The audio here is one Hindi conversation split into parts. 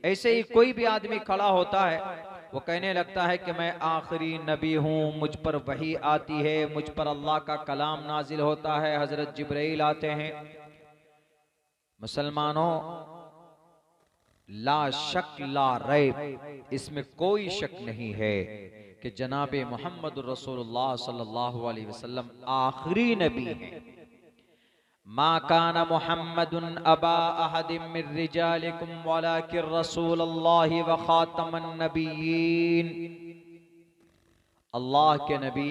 ऐसे ही कोई भी आदमी खड़ा होता है, वो कहने लगता है कि मैं आखिरी नबी हूँ, मुझ पर वही आती है, मुझ पर अल्लाह का कलाम नाजिल होता है, हजरत जिब्राइल आते हैं। मुसलमानों, ला शक ला रैब, इसमें कोई शक नहीं है कि जनाब मोहम्मद रसूलुल्लाह सल्लल्लाहु अलैहि वसल्लम आखिरी नबी हैं। मा काना मुहम्मदुन अबा अहदिम मिर रिजालिकुम वलाकिन रसूलुल्लाहि व खातमन नबिय्यीन। अल्लाह के नबी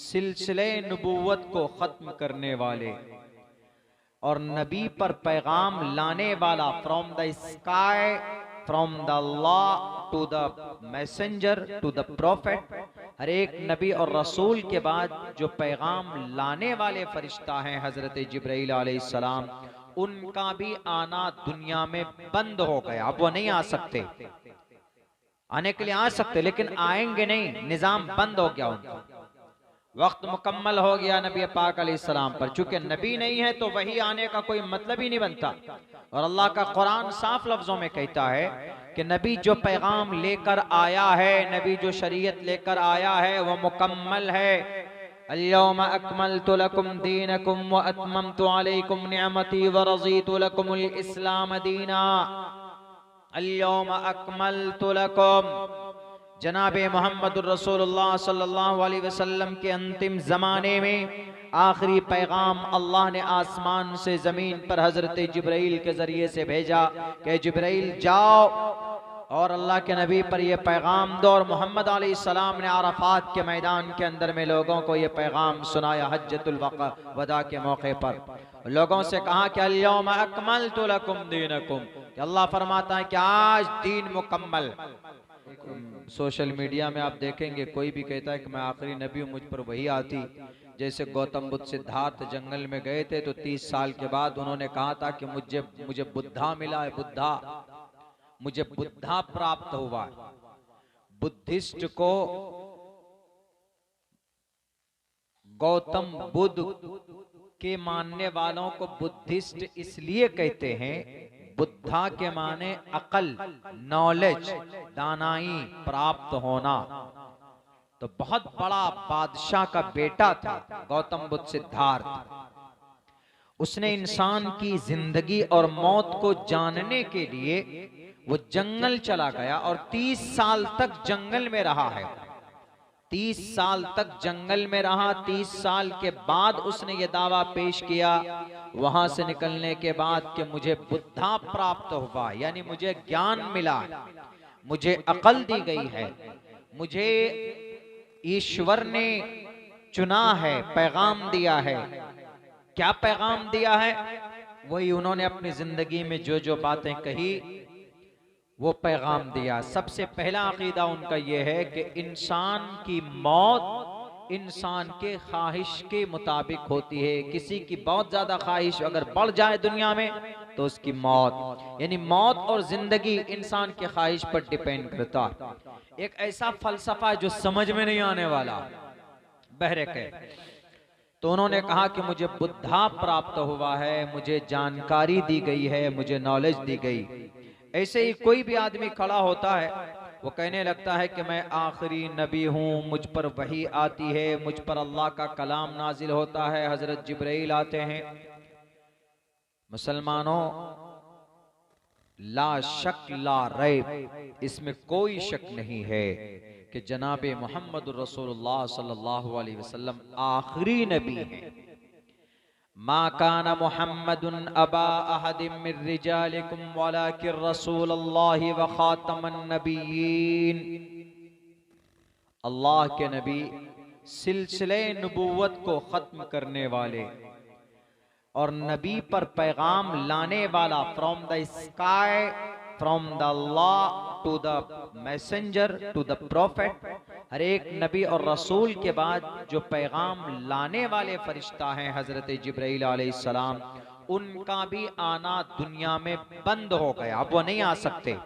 सिलसिले नबूवत को खत्म करने वाले और नबी पर पैगाम लाने वाला, from the sky, from the Allah to the messenger to the prophet, हर एक नबी और रसूल के बाद जो पैगाम लाने वाले फरिश्ता हैं हजरत जिब्राइल अलैहिस्सलाम, उनका भी आना दुनिया में बंद हो गया। अब वो नहीं आ सकते, आने के लिए आ सकते लेकिन आएंगे नहीं, निजाम बंद हो गया उनका। वक्त मुकम्मल हो गया नबी पाक अलैहिस्सलाम पर। चूंकि नबी नहीं है तो वही आने का कोई मतलब ही नहीं बनता। और अल्लाह का कुरान साफ लफ्जों में कहता है कि नबी जो पैगाम लेकर आया है, नबी जो शरीयत लेकर आया है, वह मुकम्मल है। अल-यौम अकमलतु लकुम दीनकुम व अतममतु अलैकुम निअमती व रज़ीतु लकुमुल इस्लाम दीना। अल-यौम अकमलतु लकुम, जनाबे मोहम्मद रसूलुल्लाह सल्लल्लाहु अलैहि वसल्लम के अंतिम ज़माने में आखिरी पैगाम अल्लाह ने आसमान से ज़मीन पर हज़रत जिब्राइल के ज़रिए से भेजा कि जिब्राइल जाओ और अल्लाह के नबी पर यह पैगाम दो। और मोहम्मद अलैहिस्सलाम ने अरफात के मैदान के अंदर में लोगों को यह पैगाम सुनाया हज्जतुल वदा के मौके पर। लोगों से कहा कि अल-यौम अकमलतु लकुम दीनकुम, कि अल्लाह फरमाता है कि आज दीन मुकम्मल। सोशल मीडिया में आप देखेंगे कोई भी कहता है कि मैं आखिरी नबी हूँ, मुझ पर वही आती। जैसे गौतम बुद्ध सिद्धार्थ जंगल में गए थे तो 30 साल के बाद उन्होंने कहा था कि मुझे बुद्धा मिला है, बुद्धा, मुझे बुद्धा प्राप्त हुआ। बुद्धिस्ट को गौतम बुद्ध के मानने वालों को बुद्धिस्ट इसलिए कहते हैं, बुद्धा के माने अकल, नॉलेज, दानाई, प्राप्त होना। तो बहुत बड़ा बादशाह का बेटा था गौतम बुद्ध सिद्धार्थ। उसने इंसान की जिंदगी और मौत को जानने के लिए वो जंगल चला गया और 30 साल तक जंगल में रहा है। 30 साल तक जंगल में रहा। 30 साल के बाद उसने ये दावा पेश किया वहां से निकलने के बाद कि मुझे बुद्धा प्राप्त हुआ, यानी मुझे ज्ञान मिला, मुझे अकल दी गई है, मुझे ईश्वर ने चुना है, पैगाम दिया है। क्या पैगाम दिया है? वही उन्होंने अपनी जिंदगी में जो जो बातें कही वो पैगाम दिया। सबसे पहला अकीदा उनका यह है कि इंसान की मौत इंसान के ख्वाहिश के मुताबिक होती है। किसी की बहुत ज्यादा ख्वाहिश अगर बढ़ जाए दुनिया में तो उसकी मौत, यानी मौत और जिंदगी इंसान के ख्वाहिश पर डिपेंड करता। एक ऐसा फलसफा जो समझ में नहीं आने वाला, बहरे के। तो उन्होंने कहा कि मुझे बुद्धा प्राप्त हुआ है, मुझे जानकारी दी गई है, मुझे नॉलेज दी गई। ऐसे ही कोई भी आदमी खड़ा होता है, वो कहने लगता है कि मैं आखिरी नबी हूँ, मुझ पर वही आती है, मुझ पर अल्लाह का कलाम नाजिल होता है, हजरत जिब्राइल आते हैं। मुसलमानों, ला शक ला रैब, इसमें कोई शक नहीं है कि जनाबे मोहम्मद रसूलुल्लाह सल्लल्लाहु अलैहि वसल्लम आखिरी नबी हैं। मा काना मुहम्मदुन अबा अहदिम मिर रिजालिकुम वलाकिन रसूलुल्लाहि व खातमन नबिय्यीन। अल्लाह के नबी सिलसिले नबूवत को खत्म करने वाले और नबी पर पैगाम लाने वाला, from the sky, from the Allah to the messenger to the prophet, हर एक नबी और रसूल के बाद जो पैगाम लाने वाले फरिश्ता हैं हजरत जिब्राइल अलैहिस्सलाम, उनका भी आना दुनिया में बंद हो गया। अब वो नहीं आ सकते,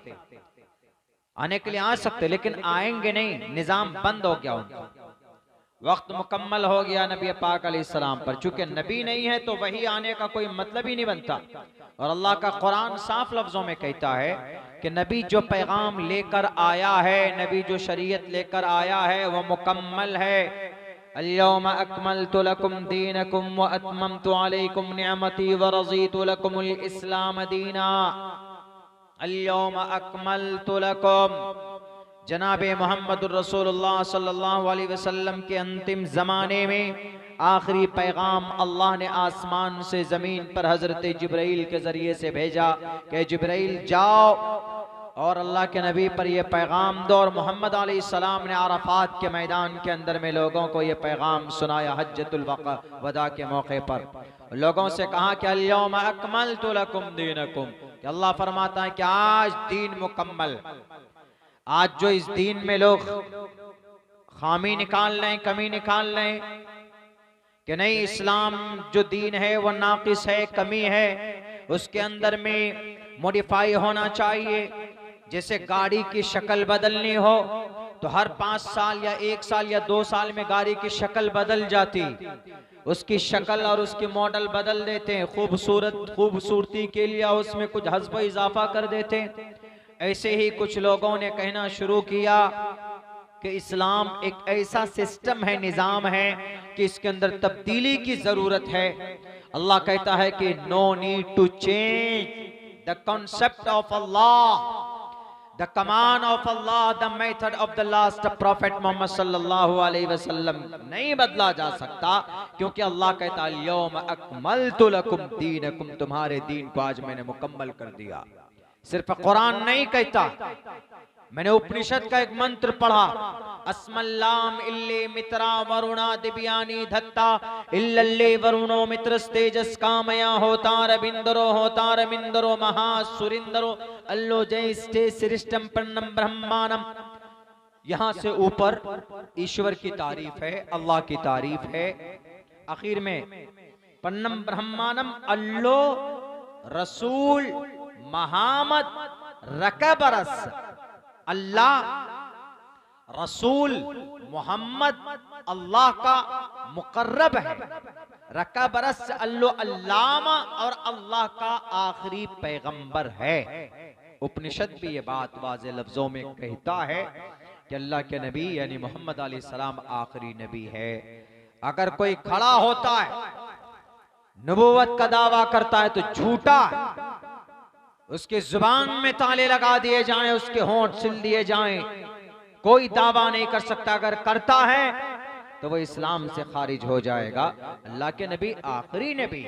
आने के लिए आ सकते लेकिन आएंगे नहीं, निजाम बंद हो गया उनका। वक्त मुकम्मल हो गया नबी पाक अलैहिस्सलाम पर। चूंकि नबी नहीं है तो वही आने का कोई मतलब ही नहीं बनता। और अल्लाह का कुरान साफ लफ्जों में कहता है कि नबी जो पैगाम लेकर आया है, नबी जो शरीयत लेकर आया है वो मुकम्मल है। अल-यौम अकमलतु लकुम दीनकुम व अतममतु अलैकुम निअमती व रज़ीतु लकुमुल इस्लाम दीना। अल-यौम अकमलतु लकुम, जनाबे मोहम्मदुर रसूलुल्लाह सल्लल्लाहु अलैहि वसल्लम के अंतिम ज़माने में आखिरी पैगाम अल्लाह ने आसमान से ज़मीन पर हज़रत जिब्राइल के ज़रिए से भेजा कि जिब्राइल जाओ और अल्लाह के नबी पर यह पैगाम दो। और मोहम्मद अलैहिस्सलाम ने अराफात के मैदान के अंदर में लोगों को यह पैगाम सुनाया हज्जतुल वदा के मौके पर। लोगों से कहा कि अल-यौम अकमलतु लकुम दीनकुम, कि अल्लाह फरमाता है कि आज दीन मुकम्मल। आज जो इस दीन में लोग खामी निकाल लें, कमी निकाल लें कि नहीं इस्लाम जो दीन है वो नाकिस है, कमी है, उसके अंदर में मॉडिफाई होना चाहिए। जैसे गाड़ी की शक्ल बदलनी हो तो हर 5 साल या 1 साल या 2 साल में गाड़ी की शक्ल बदल जाती, उसकी शक्ल और उसकी मॉडल बदल देते हैं, खूबसूरती के लिए उसमें कुछ हज़्ब इजाफा कर देते हैं। ऐसे ही कुछ लोगों ने कहना शुरू किया कि इस्लाम एक ऐसा सिस्टम है, निज़ाम है कि इसके अंदर तब्दीली की जरूरत है। अल्लाह कहता है कि no need to change the concept of अल्लाह, द कमांड ऑफ अल्लाह, the method of the last prophet Mohammad सल्लल्लाहु अलैहि वसल्लम नहीं बदला जा सकता, क्योंकि अल्लाह कहता है यौम अकमलतु लकुम दीनकुम, तुम्हारे दीन को आज मैंने मुकम्मल कर दिया। सिर्फ कुरान नहीं कहता, मैंने उपनिषद का एक मंत्र पढ़ा, अस्मल्लाम इल्ले मित्रा वरुणा दिव्यानी धत्ता इल्लल्ले वरुणो मित्रस्तेजस कामया होता रविंदरो महा सुरिंदरो अल्लो जयस्ते सृष्टम पन्नम ब्रह्मानम। यहां से ऊपर ईश्वर की तारीफ है, अल्लाह की तारीफ है। आखिर में पन्नम ब्रह्मानम अल्लो रसूल महामद रकबरस, अल्लाह रसूल मोहम्मद अल्लाह का मुकर्रब है। रका बरस अल्लो अल्लामा, और अल्लाह का आखिरी पैगंबर है। उपनिषद भी ये बात वाज़े लफ्जों में कहता है कि अल्लाह के नबी यानी मोहम्मद अलैहिस्सलाम आखिरी नबी है। अगर कोई खड़ा होता है नबूवत का दावा करता है तो झूठा है, उसके जुबान में ताले लगा दिए जाएं, उसके होंठ सिल दिए जाएं, कोई दावा नहीं कर सकता। अगर करता है तो वो इस्लाम से खारिज हो जाएगा। अल्लाह के नबी आखिरी नबी,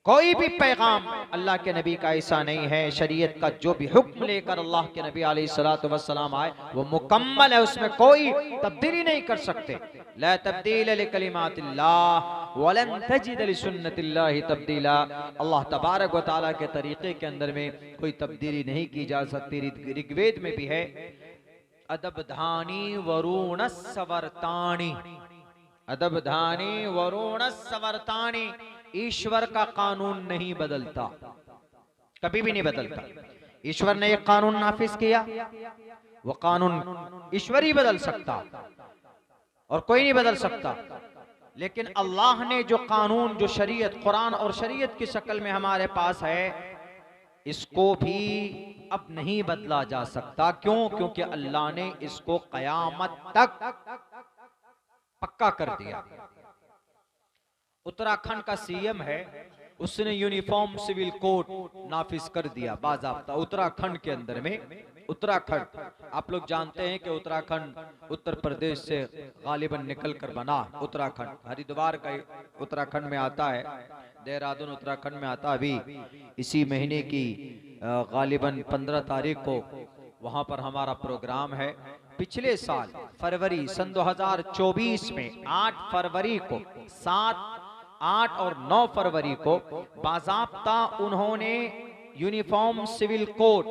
कोई भी पैगाम अल्लाह के नबी का ऐसा नहीं है। शरीयत का जो भी हुक्म लेकर अल्लाह के नबी अलैहिस्सलातु वस्सलाम आए वो मुकम्मल है, उसमें कोई तब्दीली नहीं कर सकते। ला तब्दील लिकलिमातिल्लाह वलन तजिद लिसुन्नतिल्लाहि तब्दीला। अल्लाह तबारक व तआला के तरीके के अंदर में कोई तब्दीली नहीं की जा सकती। ऋग्वेद में भी है अदबधानी वरुणस सवर्तानी, अदबधानी वरुणस सवर्तानी। ईश्वर का कानून नहीं बदलता, कभी भी नहीं बदलता। ईश्वर ने एक कानून नाफिज किया, वो कानून ईश्वर ही बदल सकता और कोई नहीं बदल सकता। लेकिन अल्लाह ने जो कानून, जो शरीयत, कुरान और शरीयत की शक्ल में हमारे पास है, इसको भी अब नहीं बदला जा सकता। क्यों? क्योंकि अल्लाह ने इसको कयामत तक पक्का कर दिया। उत्तराखंड का सीएम है, उसने यूनिफॉर्म सिविल कोड नाफिज कर दिया बाज़ाब्ता उत्तराखंड के अंदर में। उत्तराखंड आप लोग जानते हैं कि उत्तराखंड उत्तर प्रदेश से गालिबन निकल कर बना। उत्तराखंड हरिद्वार का उत्तराखंड में आता है, देहरादून उत्तराखंड में आता। अभी इसी महीने की गालिबन 15 तारीख को वहां पर हमारा प्रोग्राम है। पिछले साल फरवरी सन 2024 में 8 फरवरी को, 7, 8 और 9 फरवरी को बाज़ाब्ता उन्होंने यूनिफॉर्म सिविल कोड,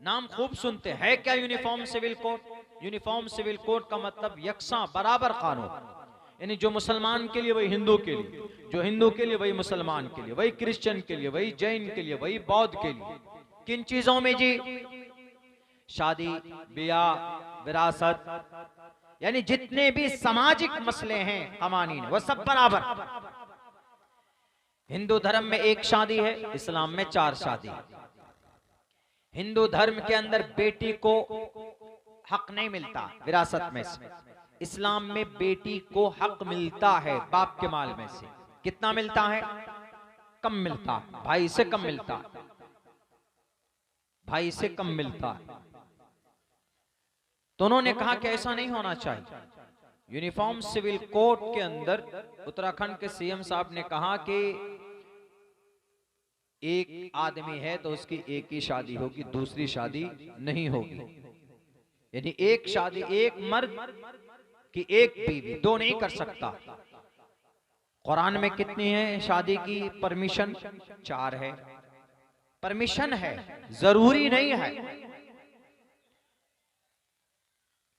नाम खूब सुनते हैं, क्या uniform civil code? Uniform civil code का मतलब यकसा बराबर कानून, यानी जो मुसलमान के लिए वही हिंदू के लिए, जो हिंदू के लिए वही मुसलमान के लिए, वही क्रिश्चियन के लिए, वही जैन के लिए, वही बौद्ध के लिए। किन चीजों में जी? शादी, ब्याह, विरासत, यानी जितने भी सामाजिक मसले हैं कवानीन, वो सब बराबर। हिंदू धर्म में 1 शादी है, इस्लाम में 4 शादी। हिंदू धर्म के अंदर बेटी को हक नहीं मिलता विरासत में से। इस्लाम में बेटी को हक मिलता है बाप के माल में से। कितना मिलता है? कम मिलता, भाई से कम मिलता, भाई से कम मिलता। तो उन्होंने कहा कि ऐसा नहीं होना चाहिए। यूनिफॉर्म सिविल कोड के अंदर उत्तराखंड के सीएम साहब ने कहा कि एक आदमी है तो उसकी एक ही शादी होगी, दूसरी शादी नहीं होगी। यानी एक शादी, एक मर्द की एक बीवी, दो नहीं कर सकता। कुरान में कितनी है शादी की परमिशन? 4 है। परमिशन है, जरूरी नहीं है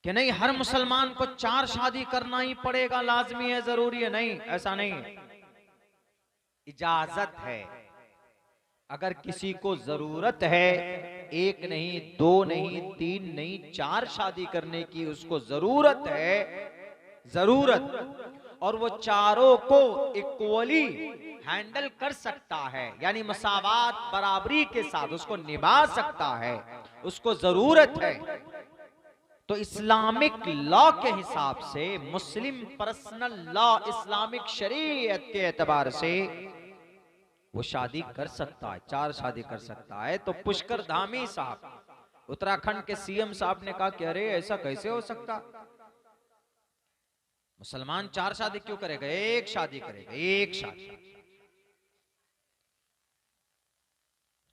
कि नहीं हर मुसलमान को 4 शादी करना ही पड़ेगा, लाजमी है, जरूरी है। नहीं, ऐसा नहीं है, इजाजत है। अगर किसी को जरूरत है, 1 नहीं, 2 नहीं, 3 नहीं, 4 शादी करने की उसको जरूरत है, जरूरत, और वो चारों को इक्वली हैंडल कर सकता है, यानी मसावात बराबरी के साथ उसको निभा सकता है, उसको जरूरत है, तो इस्लामिक लॉ के हिसाब से, मुस्लिम पर्सनल लॉ, इस्लामिक शरीयत के एतबार से वो शादी कर सकता है, 4 शादी कर सकता है। तो पुष्कर धामी साहब, उत्तराखंड के सीएम साहब ने कहा कि अरे ऐसा कैसे हो सकता, मुसलमान 4 शादी क्यों करेगा, 1 शादी करेगा, 1 शादी।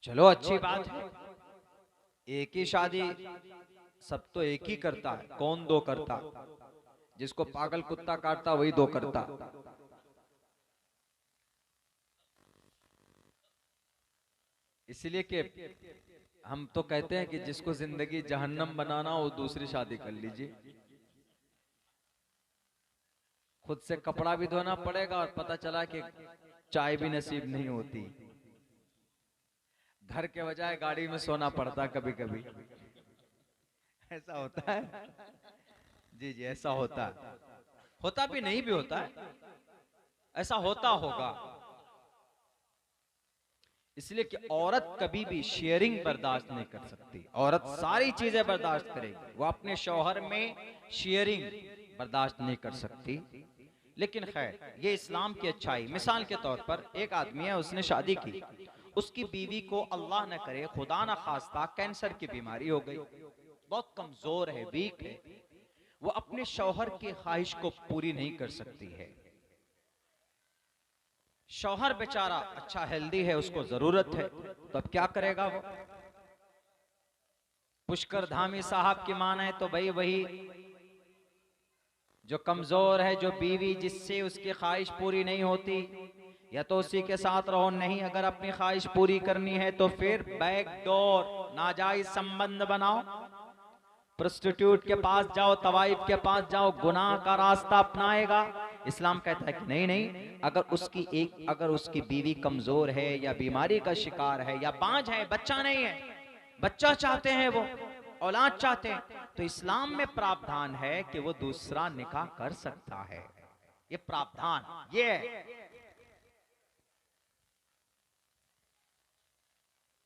चलो अच्छी बात है, 1 ही शादी, सब तो 1 ही करता है, कौन 2 करता? जिसको पागल कुत्ता काटता वही 2 करता। इसलिए कि हम तो कहते हैं कि जिसको जिंदगी जहन्नम बनाना हो दूसरी शादी कर लीजिए। खुद से कपड़ा भी धोना पड़ेगा और पता चला कि चाय भी नसीब नहीं होती, घर के बजाय गाड़ी में सोना पड़ता कभी कभी। ऐसा होता है जी जी, ऐसा होता है, होता भी नहीं भी होता है, ऐसा होता होगा। इसलिए कि औरत कभी भी शेयरिंग बर्दाश्त नहीं कर सकती, औरत सारी चीजें बर्दाश्त करेगी, वो अपने शौहर में शेयरिंग बर्दाश्त नहीं कर सकती। लेकिन खैर, ये इस्लाम की अच्छाई। मिसाल के तौर पर एक आदमी है, उसने शादी की, उसकी बीवी को अल्लाह न करे, खुदा न खास्ता, कैंसर की बीमारी हो गई, बहुत कमजोर है, वीक है, वो अपने शौहर की ख्वाहिश को पूरी नहीं कर सकती है। शौहर बेचारा अच्छा हेल्दी है, उसको जरूरत है, तो अब क्या करेगा वो? पुष्कर धामी साहब की माने तो भाई वही जो कमजोर है, जो बीवी जिससे उसकी ख्वाहिश पूरी नहीं होती, या तो उसी के साथ रहो, नहीं अगर अपनी ख्वाहिश पूरी करनी है तो फिर बैकडोर, नाजायज संबंध बनाओ, प्रोस्टिट्यूट के पास जाओ, तवाइफ के पास जाओ, गुनाह का रास्ता अपनाएगा। इस्लाम कहता है कि नहीं नहीं, अगर उसकी बीवी कमजोर है या बीमारी का शिकार है या बांझ है, बच्चा नहीं है, बच्चा चाहते हैं, वो औलाद चाहते हैं, तो इस्लाम में प्रावधान है कि वो दूसरा निकाह कर सकता है। ये प्रावधान ये है।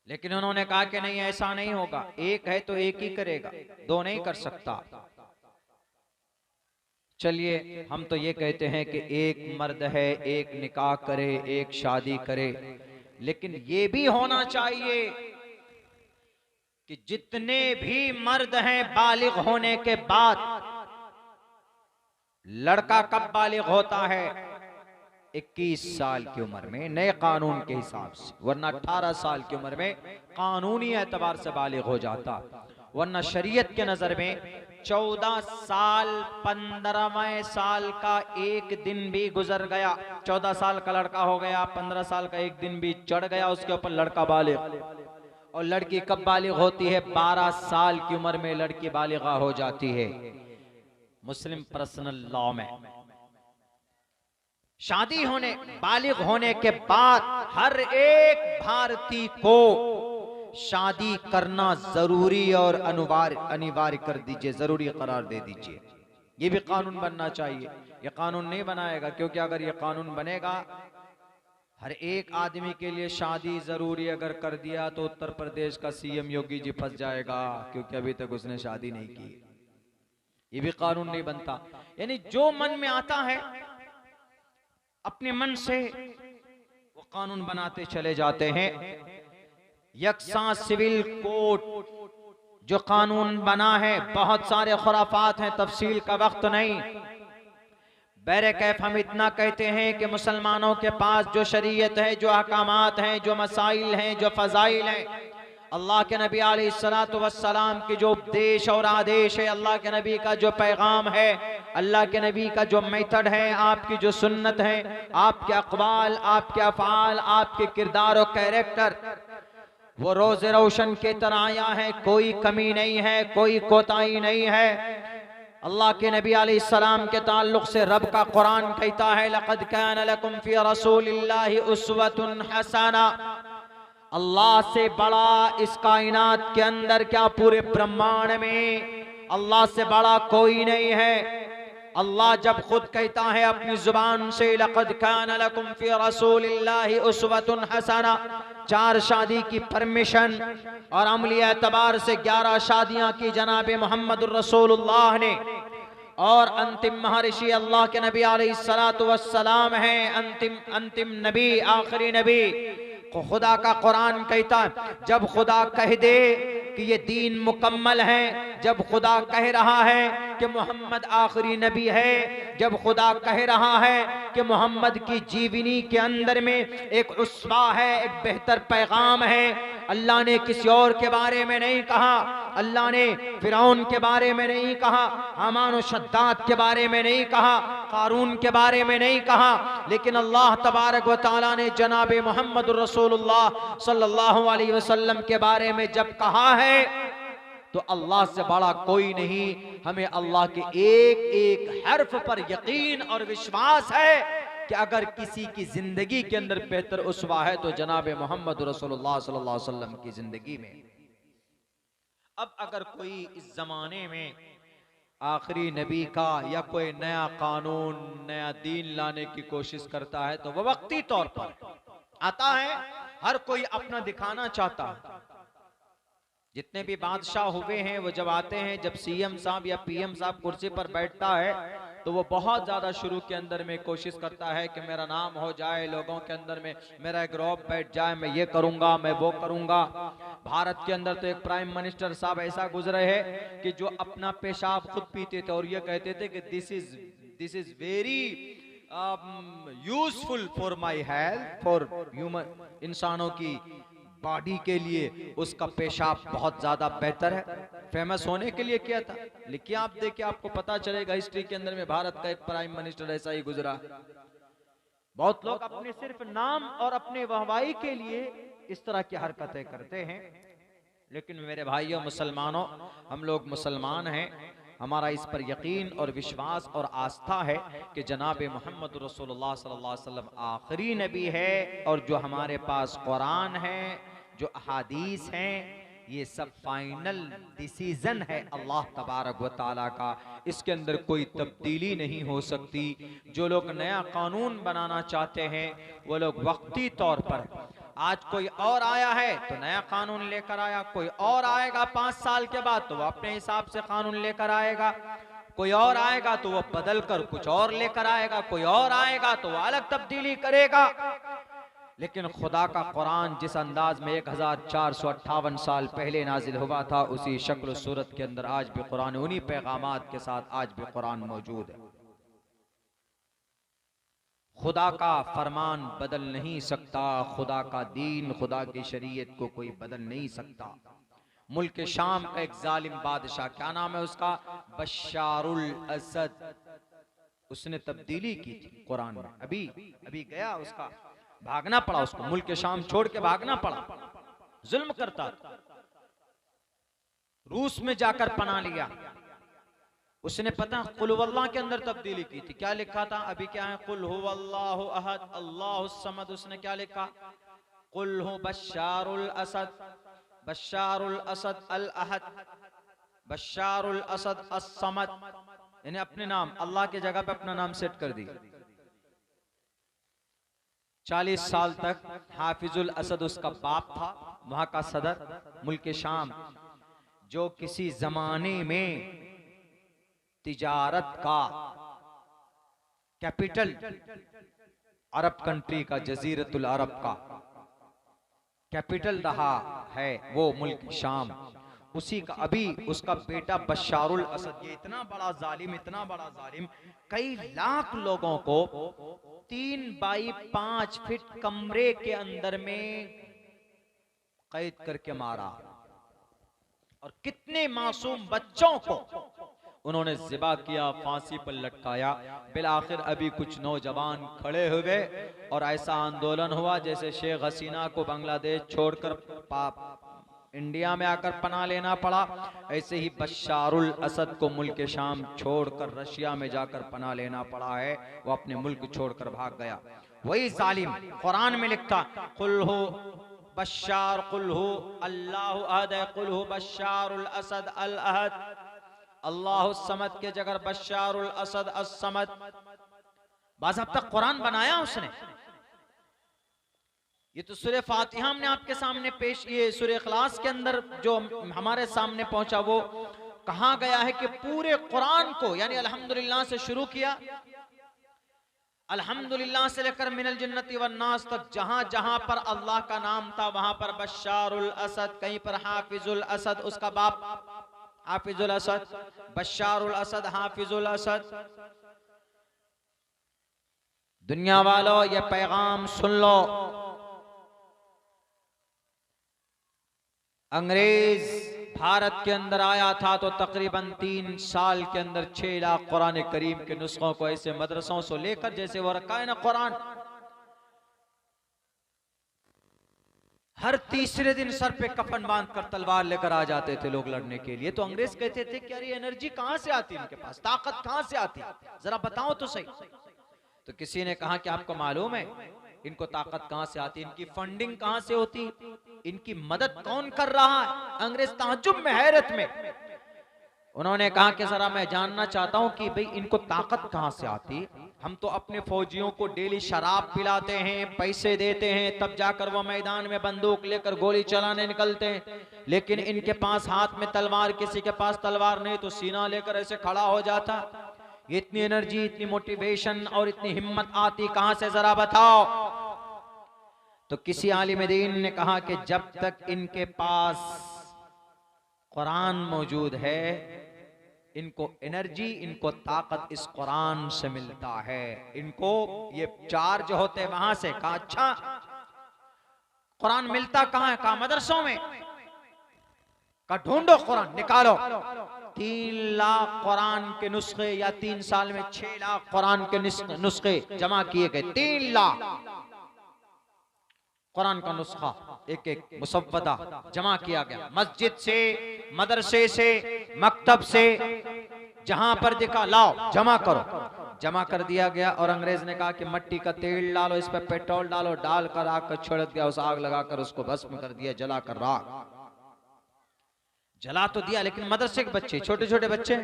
लेकिन उन्होंने कहा कि नहीं ऐसा नहीं होगा, 1 है तो 1 ही करेगा, 2 नहीं कर सकता। चलिए हम तो ये कहते हैं कि एक मर्द है, 1 निकाह करे, 1 शादी करे, लेकिन ये भी होना चाहिए कि जितने भी मर्द हैं बालिग होने के बाद, लड़का कब बालिग होता है? 21 साल की उम्र में, नए कानून के हिसाब से, वरना 18 साल की उम्र में कानूनी एतबार से बालिग हो जाता, वरना शरीयत के नजर में 14 साल 15वें साल का 1 दिन भी गुजर गया, 14 साल का लड़का हो गया, 15 साल का 1 दिन भी चढ़ गया उसके ऊपर, लड़का बालिग। और लड़की कब बालिग होती है? 12 साल की उम्र में लड़की बालिगा हो जाती है। मुस्लिम पर्सनल लॉ में शादी होने, बालिग होने के बाद हर एक भारतीय को शादी करना जरूरी और अनिवार्य कर दीजिए, जरूरी करार दे दीजिए। ये भी कानून बनना चाहिए। ये कानून नहीं बनाएगा, क्योंकि अगर ये कानून बनेगा हर एक आदमी के लिए शादी जरूरी अगर कर दिया तो उत्तर प्रदेश का सीएम योगी जी फंस जाएगा, क्योंकि अभी तक उसने शादी नहीं की। ये भी कानून नहीं बनता। यानी जो मन में आता है अपने मन से वो कानून बनाते चले जाते हैं। यकसा सिविल कोड जो कानून बना है, बहुत सारे खुराफात हैं, तफसील का वक्त नहीं। बहरकैफ हम इतना कहते हैं कि मुसलमानों के पास जो शरीयत है, जो अहकामात हैं, जो मसाइल हैं, जो फजाइल हैं, अल्लाह के नबी अलैहिस्सलातु वस्सलाम की जो उपदेश और आदेश है, अल्लाह के नबी का जो पैगाम है, अल्लाह के नबी का जो मेथड है, आपकी जो सुन्नत है, आपके अक़वाल, आपके अफ़आल, आपके किरदार और कैरेक्टर, वो रोज़े रोशन के तरह आया है। कोई कमी नहीं है, कोई कोताही नहीं है। अल्लाह के नबी अलैहिस्सलाम के ताल्लुक से रब का कुरान कहता है, लक़द कान लकुम फ़ी रसूलिल्लाहि उस्वतुन हसना। अल्लाह से बड़ा इस कायनात के अंदर, क्या पूरे ब्रह्मांड में अल्लाह से बड़ा कोई नहीं है। अल्लाह जब खुद कहता है अपनी जुबान से, लक़द कान लकुम फ़ी रसूलिल्लाहि उस्वतुन हसना, 4 शादी की परमिशन और अमली एतबार से 11 शादियां की जनाब मोहम्मद रसूलुल्लाह ने। और अंतिम महर्षि अल्लाह के नबी अलैहिस्सलातु वस्सलाम हैं, अंतिम नबी, आखिरी नबी को खुदा का कुरान कहता है, जब खुदा कह दे कि ये दीन मुकम्मल है, जब खुदा कह रहा है कि मोहम्मद आखिरी नबी है, जब खुदा कह रहा है कि मोहम्मद की जीवनी के अंदर में एक उस्वा है, एक बेहतर पैगाम है। अल्लाह ने किसी और के बारे में नहीं कहा, अल्लाह ने फिरौन के बारे में नहीं कहा, हामान और शद्दाद के बारे में नहीं कहा, कारून के बारे में नहीं कहा, लेकिन अल्लाह तबारक व तआला ने जनाब मोहम्मद रसूलुल्लाह सल्लल्लाहु अलैहि वसल्लम के बारे में जब कहा है तो अल्लाह से बड़ा कोई नहीं। हमें अल्लाह के एक एक हर्फ पर यकीन और विश्वास है कि अगर किसी की जिंदगी के अंदर बेहतर उस्वा है तो जनाब मोहम्मद रसूलुल्लाह सल्लल्लाहु अलैहि वसल्लम की जिंदगी में। अब अगर कोई इस जमाने में आखिरी नबी का या कोई नया कानून, नया दीन लाने की कोशिश करता है तो वह वक्ती तौर पर आता है। हर कोई अपना दिखाना चाहता है। जितने भी बादशाह हुए हैं वो जब आते हैं, जब सीएम साहब या पीएम साहब कुर्सी पर बैठता है तो वो बहुत ज्यादा शुरू के अंदर में कोशिश करता है कि मेरा नाम हो जाए, लोगों के अंदर में मेरा एक रौब बैठ जाए, मैं ये करूंगा, मैं वो करूंगा। भारत के अंदर तो एक प्राइम मिनिस्टर साहब ऐसा गुजरे हैं कि जो अपना पेशाब खुद पीते थे और ये कहते थे कि this is very useful for my health, for human, इंसानों की बॉडी के लिए उसका पेशाब बहुत ज्यादा बेहतर है। फेमस होने के लिए किया था, लेकिन आप देखिए, आपको पता चलेगा हिस्ट्री के अंदर में भारत का एक प्राइम मिनिस्टर ऐसा ही गुजरा। बहुत लोग अपने सिर्फ नाम और अपने वाहवाही के लिए इस तरह की हरकतें करते हैं। लेकिन मेरे भाइयों मुसलमानों, हम लोग मुसलमान हैं, हमारा इस पर यकीन और विश्वास और आस्था है कि जनाब मोहम्मद रसूलुल्लाह सल्लल्लाहु अलैहि वसल्लम आखिरी नबी है। और जो हमारे पास कुरान है, जो अहादीस हैं, ये सब फाइनल डिसीजन है अल्लाह तबारक व तआला का। इसके अंदर कोई तब्दीली नहीं हो सकती। जो लोग नया कानून बनाना चाहते हैं वो लोग वक्ती तौर पर, आज कोई और आया है तो नया कानून लेकर आया, कोई और आएगा 5 साल के बाद तो वो अपने हिसाब से कानून लेकर आएगा, कोई और आएगा तो वो बदल कर कुछ और लेकर आएगा, कोई और आएगा तो वो अलग तब्दीली करेगा। लेकिन खुदा का कुरान जिस अंदाज में 1458 साल पहले नाजिल हुआ था, उसी शक्ल सूरत के अंदर आज भी कुरान, उन्हीं पैगामात के साथ आज भी कुरान मौजूद है। खुदा का फरमान बदल नहीं सकता, खुदा का दीन, खुदा की शरीयत को कोई बदल नहीं सकता। मुल्क शाम का एक जालिम बादशाह, क्या नाम है उसका, बशारुल असद, उसने तब्दीली की थी कुरान में। अभी गया, उसका भागना पड़ा, उसको मुल्क शाम छोड़ के भागना पड़ा, जुल्म करता था। रूस में जाकर पना लिया। उसने पता कुल हुवल्लाह के अंदर तब्दीली की थी। क्या लिखा था, अभी क्या है, कुल हुवल्लाहु अहद अल्लाहुस समद। उसने क्या लिखा, कुल हु बशारुल असद, बशारुल असद अल अहद, बशारुल असद अस समद। यानी अपने नाम, अल्लाह की जगह पे अपना नाम सेट कर दी। 40 साल तक हाफिजुल असद उसका बाप था, वहां का सदर मुल्क शाम, जो किसी जमाने में तिजारत का कैपिटल, अरब कंट्री का, जजीरतुल अरब का कैपिटल रहा है वो मुल्क शाम, उसी का अभी उसका बेटा बशारुल असद, ये इतना बड़ा जालिम, इतना बड़ा जालिम, कई लाख लोगों को 3 बाई 5 फीट कमरे के अंदर में कैद करके मारा, और कितने मासूम बच्चों को उन्होंने ज़िबा किया, फांसी पर लटकाया। बिलाखिर अभी कुछ नौजवान खड़े हुए और ऐसा आंदोलन हुआ जैसे शेख हसीना को बांग्लादेश छोड़कर इंडिया में आकर पनाह लेना पड़ा, ऐसे ही बशारुल असद को मुल्क शाम छोड़कर रशिया में जाकर पनाह लेना पड़ा है। वो अपने मुल्क छोड़कर भाग गया। वही जालिम कुरान में लिखता, कुल हो बशार, कुल हो अल्लाहु अहद, कुल हो बशारुल असद अल अहद, अल्लाहु समद के जगह बशारुल असद अस-समद। बाज़ाब्ता कुरान बनाया उसने। ये तो सूरह फातिहा हमने आपके सामने पेश, ये सूरह इखलास के अंदर जो हमारे सामने पहुंचा, वो कहा गया है कि पूरे कुरान को यानी अल्हम्दुलिल्लाह से शुरू किया, अल्हम्दुलिल्लाह से लेकर मिनल जन्नति वन नास तक जहां जहां पर अल्लाह का नाम था वहां पर बशारुल असद, कहीं पर हाफिजुल असद उसका बाप हाफिजुल असद, बशारुल असद हाफिजुल असद। दुनिया वालों ये पैगाम सुन लो, अंग्रेज भारत के अंदर आया था तो तकरीबन 3 साल के अंदर 6 लाख कुरान करीम के नुस्खों को ऐसे मदरसों से लेकर, जैसे वो रखा है ना कुरान, हर तीसरे दिन सर पे कफन बांधकर तलवार लेकर आ जाते थे लोग लड़ने के लिए। तो अंग्रेज कहते थे कि अरे एनर्जी कहां से आती है, इनके पास ताकत कहां से आती है, जरा बताओ तो सही। तो किसी ने कहा कि आपको मालूम है इनको ताकत कहां से आती है, इनकी फंडिंग कहां से होती, इनकी मदद कौन कर रहा है। अंग्रेज ताज्जुब में, हैरत में, उन्होंने कहा कि जरा मैं जानना चाहता हूं कि भाई इनको ताकत कहां से आती। हम तो अपने फौजियों को डेली शराब पिलाते हैं, पैसे देते हैं, तब जाकर वो मैदान में बंदूक लेकर गोली चलाने निकलते हैं, लेकिन इनके पास हाथ में तलवार, किसी के पास तलवार नहीं तो सीना लेकर ऐसे खड़ा हो जाता। ये इतनी एनर्जी, इतनी मोटिवेशन और इतनी हिम्मत आती कहां से, जरा बताओ। तो किसी आलिम दीन ने कहा कि जब तक इनके पास कुरान मौजूद है, इनको एनर्जी, इनको ताकत इस कुरान से मिलता है। इनको ये चार्ज होते वहां से। कहा अच्छा कुरान मिलता कहां है, कहा मदरसों में। कहा ढूंढो कुरान निकालो। 3 लाख कुरान के नुस्खे, या 3 साल में 6 लाख कुरान के नुस्खे जमा किए गए। 3 लाख कुरान का नुस्खा, एक एक मुसव्वदा जमा किया गया, मस्जिद से, मदरसे से, मकतब से, जहां पर दिखा लाओ जमा करो। जमा कर दिया गया और अंग्रेज ने कहा कि मट्टी का तेल डालो, इस पर पेट्रोल डालो, डालकर आग का छिड़क दिया, उस आग लगाकर उसको भस्म कर दिया, जलाकर राख। जला तो दिया, लेकिन मदरसे के बच्चे, छोटे छोटे बच्चे,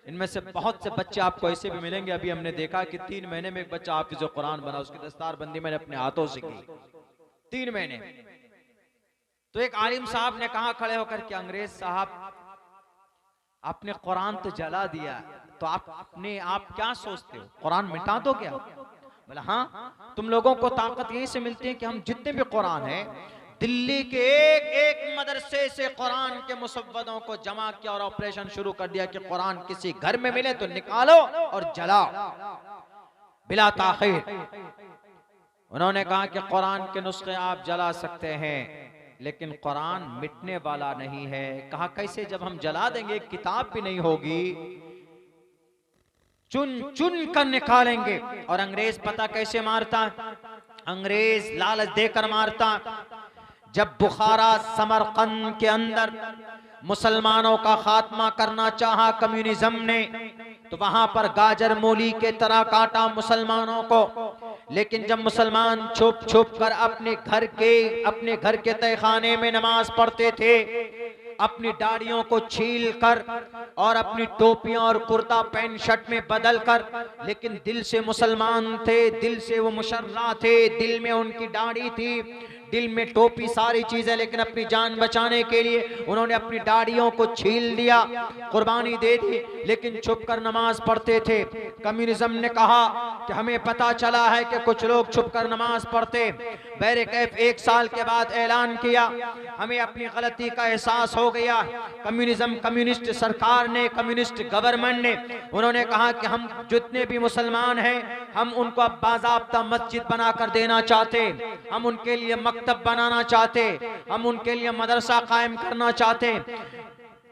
इनमें से बहुत से बच्चे आपको ऐसे भी मिलेंगे। अभी हमने देखा कि 3 महीने में एक बच्चा हाफिज़ कुरान बना, उसकी दस्तारबंदी मैंने अपने हाथों से की, 3 महीने। तो एक आलिम साहब ने कहा खड़े होकर कि अंग्रेज साहब आपने कुरान तो जला दिया, तो आप क्या सोचते हो, कुरान मिटा दो क्या? बोला हाँ, तुम लोगों को ताकत यहीं से मिलती है कि हम जितने भी कुरान है दिल्ली के एक एक मदरसे से कुरान के मुसव्वदों को जमा किया और ऑपरेशन शुरू कर दिया कि कुरान किसी घर में मिले तो निकालो और जलाओ बिला ताखीर। उन्होंने कहा कि कुरान के नुस्खे आप जला सकते हैं, लेकिन कुरान मिटने वाला नहीं है। कहा कैसे? जब हम जला देंगे किताब भी नहीं होगी, चुन चुन कर निकालेंगे। और अंग्रेज पता कैसे मारता? अंग्रेज लालच देकर मारता। जब बुखारा समरकंद के अंदर मुसलमानों का खात्मा करना चाहा कम्युनिज्म ने, तो वहां पर गाजर मूली के तरह काटा मुसलमानों को। लेकिन जब मुसलमान छुप छुप कर अपने घर के तहखाने में नमाज पढ़ते थे, अपनी दाढ़ियों को छील कर और अपनी टोपियां और कुर्ता पैंट शर्ट में बदल कर, लेकिन दिल से मुसलमान थे, दिल से वो मुशर्रा थे, दिल में उनकी दाढ़ी थी, दिल में टोपी, सारी चीजें, लेकिन अपनी जान बचाने के लिए उन्होंने अपनी दाढ़ियों को छील दिया, कुर्बानी दे दी, लेकिन छुप कर नमाज पढ़ते थे। कम्युनिज्म ने कहा कि हमें पता चला है कि कुछ लोग छुप कर नमाज पढ़ते। बहरे कैफ 1 साल के बाद ऐलान किया, हमें अपनी गलती का एहसास हो गया। कम्युनिज्म, कम्युनिस्ट सरकार ने, कम्युनिस्ट गवर्नमेंट ने, उन्होंने कहा कि हम जितने भी मुसलमान हैं, हम उनको अब बाज़ाब्ता मस्जिद बनाकर देना चाहते, हम उनके लिए मकतब बनाना चाहते, हम उनके लिए मदरसा कायम करना चाहते।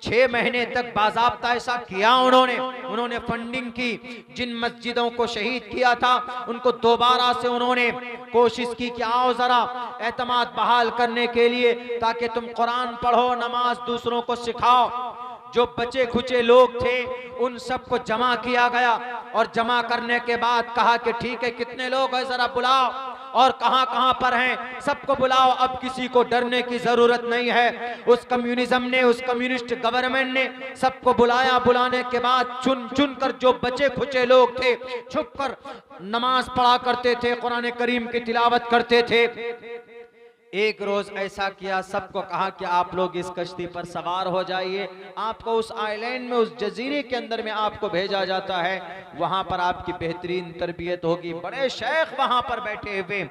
6 महीने तक बाज़ाब्ता ऐसा किया उन्होंने फंडिंग की। जिन मस्जिदों को शहीद किया था उनको दोबारा से उन्होंने कोशिश की कि आओ जरा एतमाद बहाल करने के लिए, ताकि तुम कुरान पढ़ो, नमाज दूसरों को सिखाओ। जो बचे खुचे लोग थे उन सबको जमा किया गया, और जमा करने के बाद कहा कि ठीक है, कितने लोग हैं जरा बुलाओ, और कहां कहां पर हैं सबको बुलाओ, अब किसी को डरने की जरूरत नहीं है। उस कम्युनिज्म ने, उस कम्युनिस्ट गवर्नमेंट ने सबको बुलाया। बुलाने के बाद चुन चुन कर जो बचे खुचे लोग थे छुप कर नमाज पढ़ा करते थे, कुरान करीम की तिलावत करते थे। एक रोज ऐसा किया, सबको कहा कि आप लोग इस कश्ती पर सवार हो जाइए, आपको उस आइलैंड में, उस जजीरे के अंदर में आपको भेजा जाता है, वहां पर आपकी बेहतरीन तरबियत होगी। बड़े शेख वहां पर बैठे हुए,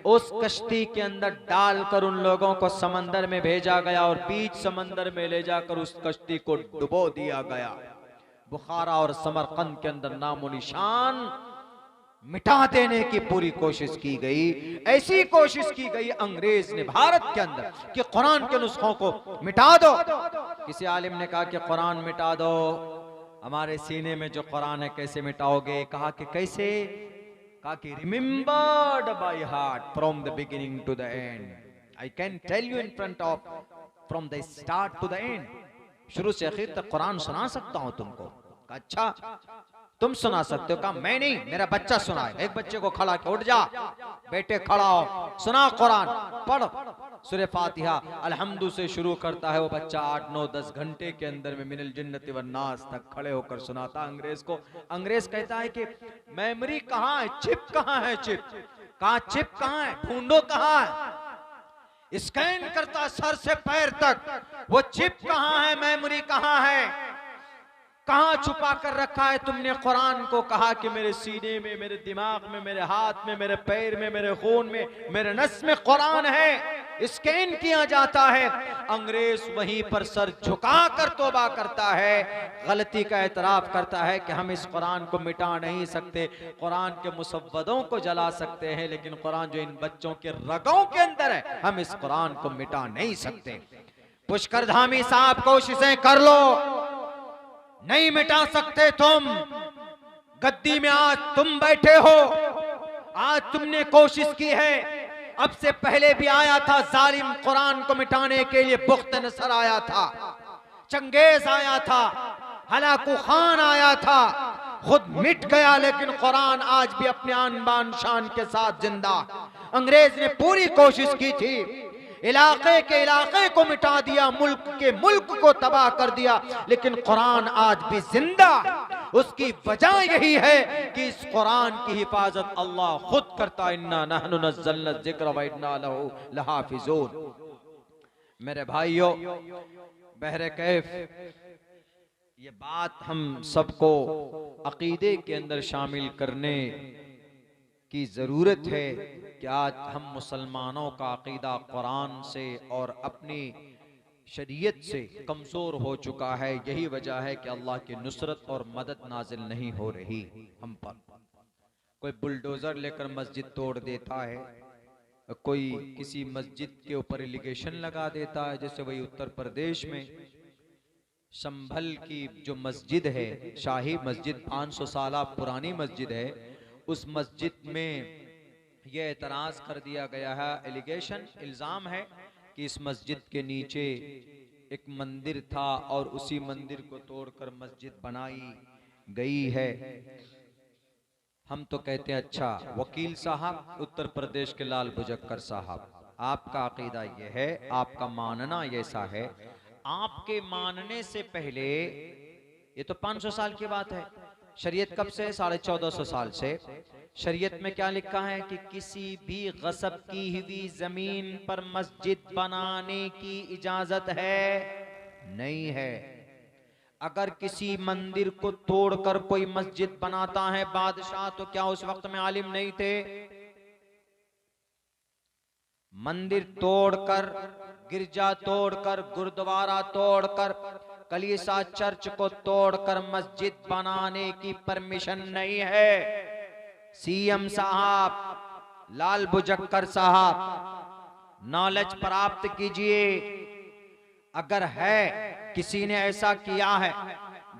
उस कश्ती के अंदर डालकर उन लोगों को समंदर में भेजा गया, और बीच समंदर में ले जाकर उस कश्ती को डुबो दिया गया। बुखारा और समरकंद के अंदर नामो निशान मिटा देने की पूरी कोशिश की गई। ऐसी कोशिश की गई अंग्रेज ने भारत के अंदर कि कुरान के नुस्खों को मिटा दो। किसी आलिम ने कहा कि कुरान मिटा दो, हमारे सीने में जो कुरान है कैसे मिटाओगे? कहा कि कैसे? कहा कि remembered by heart from the beginning to the end, I can tell you in front of from the start to the end, शुरू से आखिर तक कुरान सुना सकता हूं तुमको। कहा अच्छा तुम सुना सकते हो? कहा मैं नहीं, मेरा बच्चा सुनाए। एक बच्चे को खड़ा किया, उठ जा बेटे, खड़ा हो, सुना कुरान, पढ़ सूरह फातिहा। अल्हम्दु से शुरू करता है वो बच्चा, 8, 9, 10 घंटे के अंदर में मिनल जिन्नति व नास तक खड़े होकर सुनाता अंग्रेज को। अंग्रेज कहता है कि मेमोरी कहाँ है, चिप कहाँ है, चिप कहाँ, चिप कहाँ है, ढूंढो कहाँ है। स्कैन करता सर से पैर तक, वो चिप कहाँ है, मेमोरी कहाँ है, कहां छुपा कर रखा है तुमने कुरान को? कहा कि मेरे सीने में, मेरे दिमाग में, मेरे हाथ में, मेरे पैर में, मेरे खून में, मेरे नस में कुरान है। स्कैन किया जाता है। अंग्रेज वहीं पर सर झुका कर तौबा करता है, गलती का एतराफ करता है कि हम इस कुरान को मिटा नहीं सकते, कुरान के मुसव्वदों को जला सकते हैं, लेकिन कुरान जो इन बच्चों के रगों के अंदर है, हम इस कुरान को मिटा नहीं सकते। पुष्कर धामी साहब कोशिशें कर लो, नहीं मिटा सकते तुम। गद्दी में आज तुम बैठे हो, आज तुमने कोशिश की है, अब से पहले भी आया था जालिम, कुरान को मिटाने के लिए बुख्त नसर आया था, चंगेज आया था, हलाकू खान आया था, खुद मिट गया, लेकिन कुरान आज भी अपने आन बान शान के साथ जिंदा। अंग्रेज ने पूरी कोशिश की थी, इलाके के इलाके को मिटा दिया, मुल्क के मुल्क को तबाह कर दिया, लेकिन कुरान आज भी जिंदा। उसकी वजह यही है कि इस कुरान की हिफाजत अल्लाह खुद करता, इन्ना नहनु नज़्ज़लना ज़िक्र व इन्ना लहू लहाफ़िज़ून। मेरे भाइयों, बहरे कैफ, ये बात हम सबको अकीदे के अंदर शामिल करने की जरूरत है कि आज हम मुसलमानों का अकीदा कुरान से और अपनी शरीयत से कमज़ोर हो चुका है। यही वजह है कि अल्लाह की नुसरत और मदद नाजिल नहीं हो रही हम पर। कोई बुलडोज़र लेकर मस्जिद तोड़ देता है, कोई किसी मस्जिद के ऊपर एलिगेशन लगा देता है, जैसे वही उत्तर प्रदेश में संभल की जो मस्जिद है, शाही मस्जिद, 500 साल पुरानी मस्जिद है, उस मस्जिद में यह एतराज कर दिया गया है, एलिगेशन, इल्ज़ाम है कि इस मस्जिद के नीचे एक मंदिर था और उसी मंदिर को तोड़कर मस्जिद बनाई गई है। हम तो कहते हैं अच्छा वकील साहब, उत्तर प्रदेश के लाल बुजक्कर साहब, आपका अकीदा ये है, आपका मानना ऐसा है, आपके मानने से पहले, ये तो 500 साल की बात है, शरीयत कब से? 1450 साल से। शरीयत में क्या लिखा है कि किसी भी गसब की हुई जमीन पर मस्जिद बनाने की इजाजत है? नहीं है। अगर किसी मंदिर को तोड़कर कोई मस्जिद बनाता है बादशाह, तो क्या उस वक्त में आलिम नहीं थे? मंदिर तोड़कर, गिरजा तोड़कर, गुरुद्वारा तोड़कर, कलीसा चर्च को तोड़कर मस्जिद बनाने की परमिशन नहीं है। सीएम साहब, लाल बुजक्कर साहब, नॉलेज प्राप्त कीजिए। अगर है किसी ने ऐसा किया है,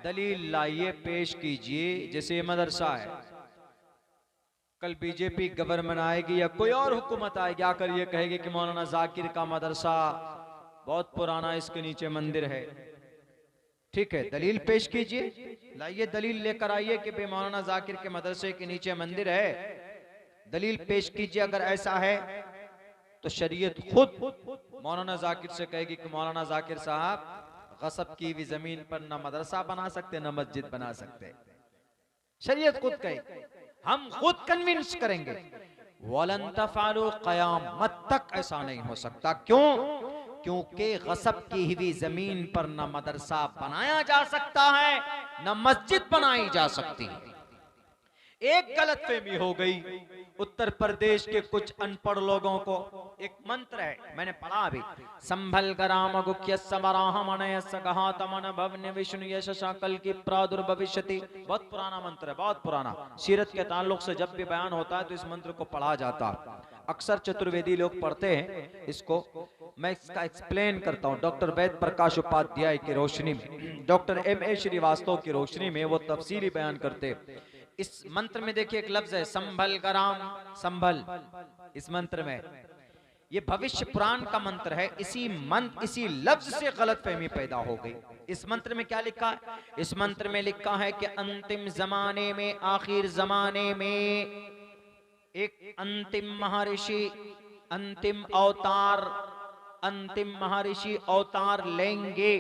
दलील लाइए, पेश कीजिए। जैसे मदरसा है, कल बीजेपी गवर्नमेंट आएगी या कोई और हुकूमत आएगी, आकर ये कहेगी कि मौलाना जाकिर का मदरसा बहुत पुराना, इसके नीचे मंदिर है। ठीक है, दलील पेश कीजिए, लाइए दलील लेकर आइए कि बे मौलाना जाकिर के मदरसे के नीचे मंदिर है। दलील पेश कीजिए। अगर ऐसा है तो शरीयत खुद मौलाना जाकिर से कहेगी कि मौलाना जाकिर साहब, गसब की हुई जमीन पर न मदरसा बना सकते न मस्जिद बना सकते। शरीयत खुद कहे, हम खुद कन्विंस करेंगे। वलन तफअलू, क़यामत तक ऐसा नहीं हो सकता। क्यों? क्योंकि गसब की हुई जमीन पर न मदरसा बनाया जा सकता है न मस्जिद बनाई जा सकती। एक गलतफहमी हो गई उत्तर प्रदेश के कुछ अनपढ़ लोगों को। एक मंत्र है, मैंने पढ़ा अभी, संभल ग्राम गुख्य समराहमणय सगहातमन भवन विष्णु यश शकल की प्रादुर्भविष्यति। बहुत पुराना मंत्र है, बहुत पुराना। सीरत के ताल्लुक से जब भी बयान होता है तो इस मंत्र को पढ़ा जाता है। अक्सर चतुर्वेदी लोग पढ़ते हैं इसको। मैं इसका एक्सप्लेन करता हूँ। डॉक्टर वेद प्रकाश उपाध्याय की रोशनी में, डॉक्टर M.A. श्रीवास्तव की रोशनी में वो तफसीली बयान करते। इस मंत्र में देखिए एक लफ्ज है संभल ग्राम, संभल। इस मंत्र में ये भविष्य पुराण का मंत्र है। इसी लफ्ज से गलतफहमी पैदा हो गई। इस मंत्र में क्या लिखा है? इस मंत्र में लिखा है कि अंतिम जमाने में, आखिर जमाने में एक अंतिम महर्षि, अंतिम अवतार, अंतिम महर्षि अवतार लेंगे।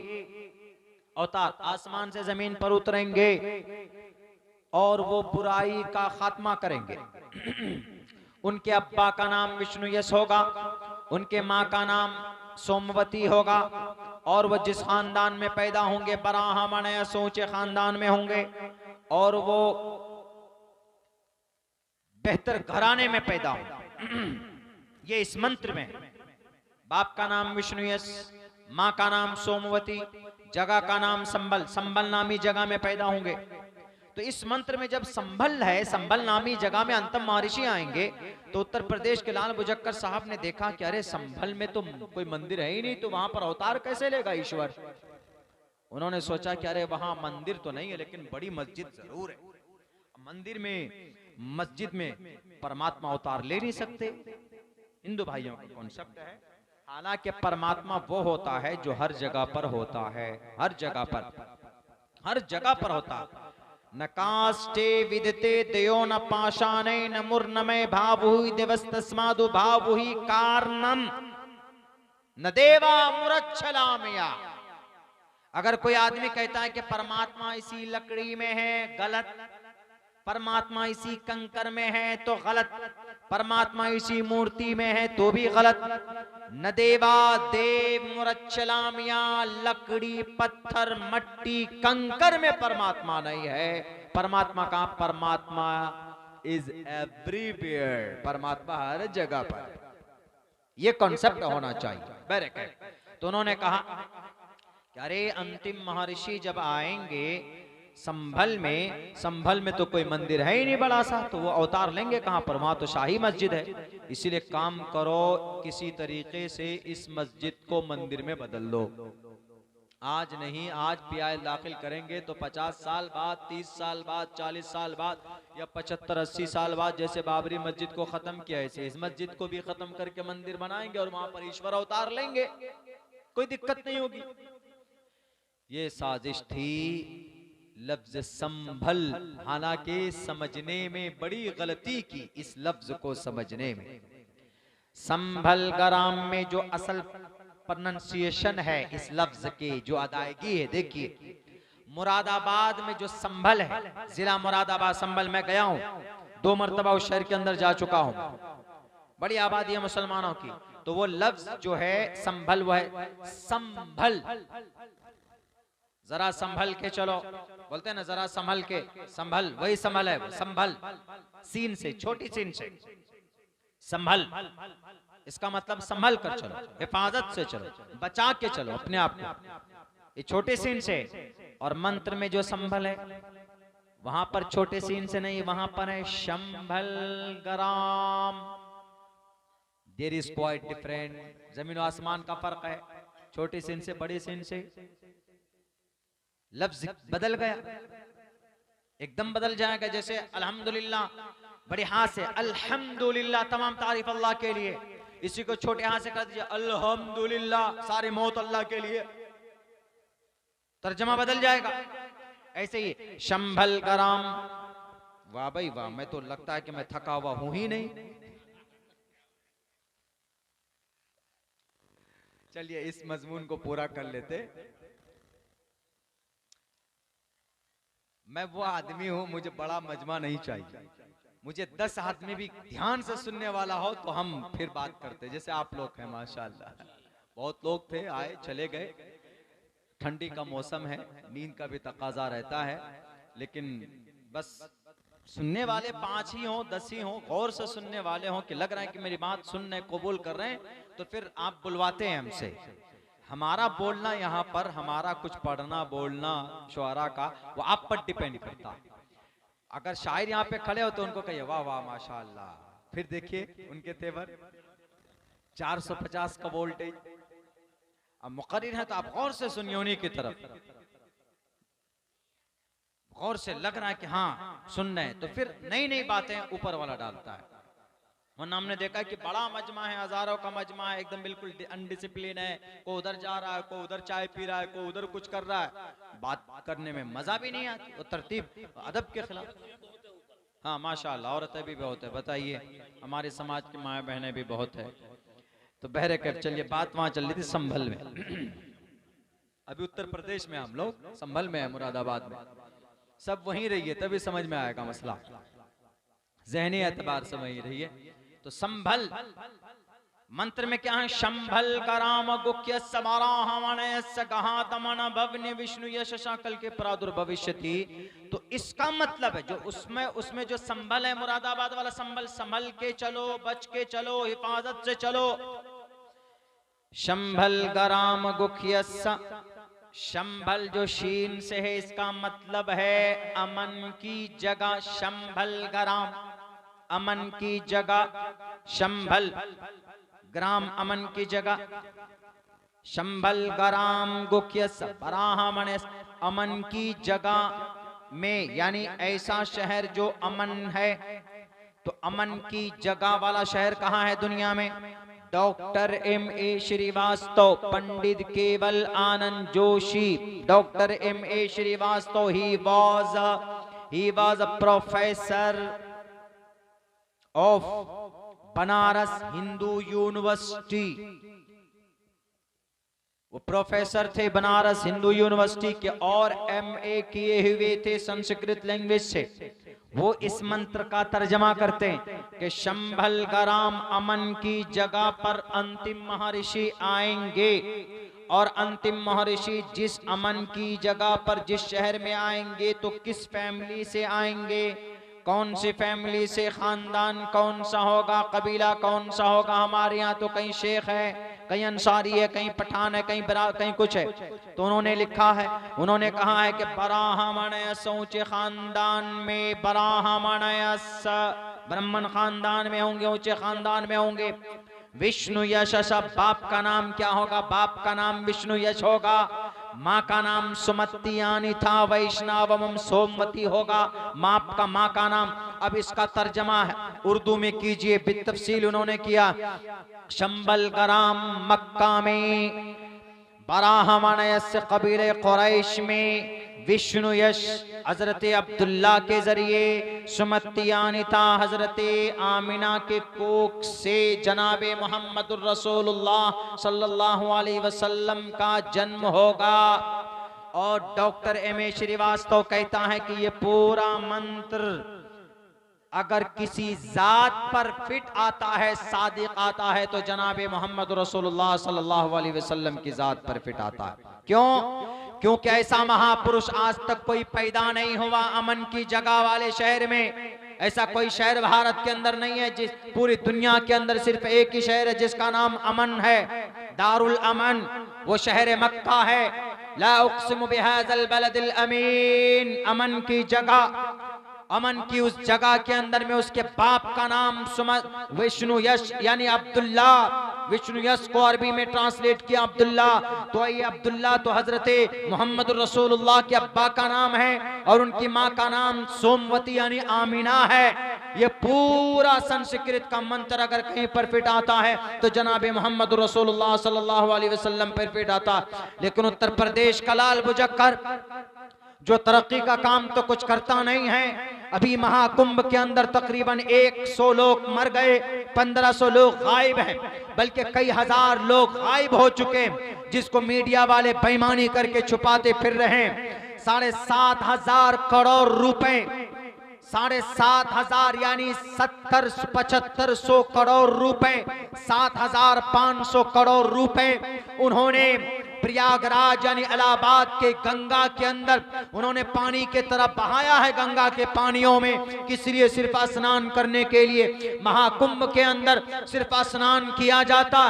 अवतार आसमान से जमीन पर उतरेंगे और वो बुराई का खात्मा करेंगे। उनके अब्बा का नाम विष्णु यश होगा, उनके माँ का नाम सोमवती होगा, और वो जिस खानदान में पैदा होंगे ब्राह्मण या सोचे खानदान में होंगे, और वो बेहतर घराने में पैदा होंगे। ये इस मंत्र में, बाप का नाम विष्णु यश, माँ का नाम सोमवती, जगह का नाम संभल, संभल नामी जगह में पैदा होंगे। तो इस मंत्र में जब संभल है, संभल नामी जगह में अंतम महर्षि आएंगे, तो उत्तर प्रदेश के लाल बुजक्कर साहब ने देखा कि अरे संभल में तो कोई मंदिर है ही नहीं, तो वहां पर अवतार कैसे लेगा ईश्वर। उन्होंने सोचा कि अरे वहां मंदिर तो नहीं है लेकिन बड़ी मस्जिद जरूर है। मंदिर में, मस्जिद में परमात्मा अवतार ले नहीं सकते। हिंदू भाइयों का कॉन्सेप्ट है। हालांकि परमात्मा वो होता है जो हर जगह पर होता है, हर जगह पर, हर जगह पर होता है। न काष्ठे विदते दयो न पाषाणे न मूर्णमय भावुहि दिवस्तस्मादु भावुहि कारणम न देवा मुरच्छलामया। अगर कोई आदमी कहता है कि परमात्मा इसी लकड़ी में है, गलत। परमात्मा इसी कंकर में है तो गलत। परमात्मा इसी मूर्ति में है तो भी गलत। न देवा देव मुरच्छलामिया, लकड़ी, पत्थर, मट्टी, कंकर में परमात्मा नहीं है। परमात्मा का, परमात्मा इज एवरीवेयर, परमात्मा हर जगह पर। यह कॉन्सेप्ट होना चाहिए। तो उन्होंने कहा कि अरे अंतिम महर्षि जब आएंगे संभल में तो कोई मंदिर है ही नहीं बड़ा सा, तो वो अवतार लेंगे कहां पर? वहां तो शाही मस्जिद है। इसीलिए काम करो, किसी तरीके से इस मस्जिद को मंदिर में बदल दो। आज नहीं, आज पीआई दाखिल करेंगे तो 50 साल बाद, 30 साल बाद, 40 साल बाद या 75-80 साल बाद, जैसे बाबरी मस्जिद को खत्म किया ऐसे इस मस्जिद को भी खत्म करके मंदिर बनाएंगे और वहां पर ईश्वर अवतार लेंगे। कोई दिक्कत नहीं होगी। ये साजिश थी। लफ्ज संभल, हालांकि समझने में बड़ी गलती की इस लफ्ज को समझने में। संभल ग्राम में जो असल प्रोनंसिएशन है इस लफ्ज के, जो अदायगी है। देखिए मुरादाबाद में जो संभल है, जिला मुरादाबाद संभल में गया हूं, 2 मरतबा उस शहर के अंदर जा चुका हूं, बड़ी आबादी है मुसलमानों की। तो वो लफ्ज जो है संभल, वो है संभल। जरा संभल के चलो, बोलते हैं ना जरा संभल के, संभल वही संभल है, संभल सीन से, छोटी सीन से संभल। इसका मतलब संभल कर चलो, हिफाजत से चलो, बचा के चलो अपने आप को, ये छोटे सीन से। और मंत्र में जो संभल है वहां पर छोटे सीन से नहीं, वहां पर है Shambhal गराम। There is quite different, जमीन और आसमान का फर्क है, छोटे सीन से बड़े सीन से। लफ्ज बदल गया, एकदम बदल जाएगा। जैसे अल्हम्दुलिल्लाह बड़े हाथ से अल्हम्दुलिल्लाह, तमाम तारीफ अल्लाह के लिए, इसी को छोटे हाथ से कर दीजिए अल्हम्दुलिल्लाह, सारे मौत अल्लाह के लिए, तर्जमा बदल जाएगा। ऐसे ही शंभल गराम, वाह भाई वाह, मैं तो लगता है कि मैं थका हुआ हूं ही नहीं। चलिए इस मजमून को पूरा कर लेते। मैं वो आदमी हूं, मुझे बड़ा मजमा नहीं चाहिए, मुझे 10 आदमी भी ध्यान से सुनने वाला हो तो हम फिर बात करते। जैसे आप लोग हैं माशाल्लाह, बहुत लोग थे, आए चले गए, ठंडी का मौसम है, नींद का भी तकाजा रहता है, लेकिन बस सुनने वाले 5 ही हों 10 ही हों, गौर से सुनने वाले हों कि लग रहा है कि मेरी बात सुनने कबूल कर रहे हैं, तो फिर आप बुलवाते हैं हमसे। हमारा बोलना यहाँ पर, हमारा कुछ पढ़ना बोलना शुआरा का, वो आप पर डिपेंड करता है। अगर शायर यहाँ पे खड़े हो तो उनको कहिए वाह वाह माशाअल्लाह, फिर देखिए उनके तेवर 450 का वोल्टेज। अब मुकर्रिर है तो आप गौर से सुनिए उन्हीं की तरफ, गौर से लग रहा है कि हाँ सुन रहे हैं, तो फिर नई नई बातें ऊपर वाला डालता है। वरना हमने देखा कि बड़ा मजमा है, हजारों का मजमा है, एकदम बिल्कुल अनडिसिप्लिन है, को उधर जा रहा है, को उधर चाय पी रहा है, को उधर कुछ कर रहा है, बात करने में मजा भी नहीं आती, वो तरतीब अदब के खिलाफ। हाँ माशाअल्लाह, औरतें भी बहुत है, बताइए हमारे समाज की माएँ बहनें भी बहुत है। तो बहरे कर चलिए, बात वहां चल रही थी संभल में। अभी उत्तर प्रदेश में हम लोग, संभल में है, मुरादाबाद में, सब वहीं रहिए तभी समझ में आएगा मसला, ज़हनी एतबार से वहीं रहिए। तो संभल मंत्र में क्या है, शंभल कराम गुख्य सबाराहमण भवने विष्णु यश शाकल के प्रादुर्भविष्य थी। तो इसका मतलब है जो उसमें जो संभल है, मुरादाबाद वाला संभल, संभल के चलो, बच के चलो, हिफाजत से चलो। शंभल गराम गुख्य, शंभल जो शीन से है, इसका मतलब है अमन की जगह। शंभल गराम, अमन की जगह, शंभल ग्राम अमन की जगह। शंभल गराम गुख्य बराहमण, अमन की जगह में, यानी ऐसा शहर जो अमन है। तो अमन की जगह वाला शहर कहाँ है दुनिया में? Doctor M.A. Srivastava, Pandit Keval Anand Joshi, doctor M.A. Srivastava, he was a professor of Banaras Hindu university. वो प्रोफेसर थे बनारस हिंदू यूनिवर्सिटी के, और MA किए हुए थे संस्कृत लैंग्वेज से। वो इस मंत्र का तर्जमा करते हैं कि शंभल गराम, अमन की जगह पर अंतिम महर्षि आएंगे, और अंतिम महर्षि जिस अमन की जगह पर, जिस शहर में आएंगे, तो किस फैमिली से आएंगे, कौन सी फैमिली से, खानदान कौन सा होगा, कबीला कौन सा होगा। हमारे यहाँ तो कहीं शेख है, कहीं अंसारी है, कहीं पठान है, कहीं कुछ है। तो उन्होंने लिखा है, उन्होंने कहा है कि बराहमणयस, ऊंचे खानदान में, बराहमणयस ब्राह्मण खानदान में होंगे, ऊंचे खानदान में होंगे। विष्णु यश, बाप का नाम क्या होगा? बाप का नाम विष्णु यश होगा। माँ का नाम सुमतियानी था, वैष्णवम सोमवती होगा माँ का नाम। अब इसका तर्जमा है उर्दू में कीजिए, बितफसील उन्होंने किया। शंभल गराम मक्का में, बराहमणयस कबीले कुरैश में, विष्णु यश हजरत अब्दुल्ला के जरिए, सुमतियानिता हजरत आमिना के कोख से जनाबे मोहम्मदुर रसूलुल्लाह सल्लल्लाहु अलैहि वसल्लम का जन्म होगा। और डॉक्टर एम.ए. श्रीवास्तव कहता है कि ये पूरा मंत्र अगर किसी जात पर फिट आता है, सादिक आता है, तो जनाबे मोहम्मद रसूलुल्लाह सल्लल्लाहु अलैहि वसल्लम की जात पर फिट आता है। क्यों? क्योंकि ऐसा महापुरुष आज तक कोई पैदा नहीं हुआ अमन की जगह वाले शहर में। ऐसा कोई शहर भारत के अंदर नहीं है, जिस पूरी दुनिया के अंदर सिर्फ एक ही शहर है जिसका नाम अमन है, दारुल अमन, वो शहर मक्का है। ला उक़सिमु बिहाज़ल बलदिल अमीन, अमन की जगह, अमन की उस जगह के अंदर में उसके बाप का नाम विष्णु यश यानी अब्दुल्ला, विष्णु यश को अरबी में ट्रांसलेट किया अब्दुल्ला। तो ये अब्दुल्ला तो हजरते मोहम्मद रसूलुल्लाह के अब्बा का नाम है और उनकी माँ का नाम सोमवती यानी आमीना है। ये पूरा संस्कृत का मंत्र अगर कहीं पर फिट आता है तो जनाबे मोहम्मद रसूलुल्लाह सल्लल्लाहु अलैहि वसल्लम पर फिट आता। लेकिन उत्तर प्रदेश का लाल बुजक्कर जो तरक्की का काम तो कुछ करता नहीं है, अभी महाकुंभ के अंदर तकरीबन 100 लोग मर गए, 1500 लोग गायब हैं, बल्कि कई हजार लोग गायब हो चुके, जिसको मीडिया वाले बेईमानी करके छुपाते फिर रहे हैं। 7,500 करोड़ रुपए, 7,500 यानी 7500 करोड़ रुपए, 7,500 करोड़ रुपए उन्होंने प्रयागराज यानी इलाहाबाद के गंगा के अंदर उन्होंने पानी के तरफ बहाया है। गंगा के पानियों में किस लिए? सिर्फ स्नान करने के लिए। महाकुंभ के अंदर सिर्फ स्नान किया जाता।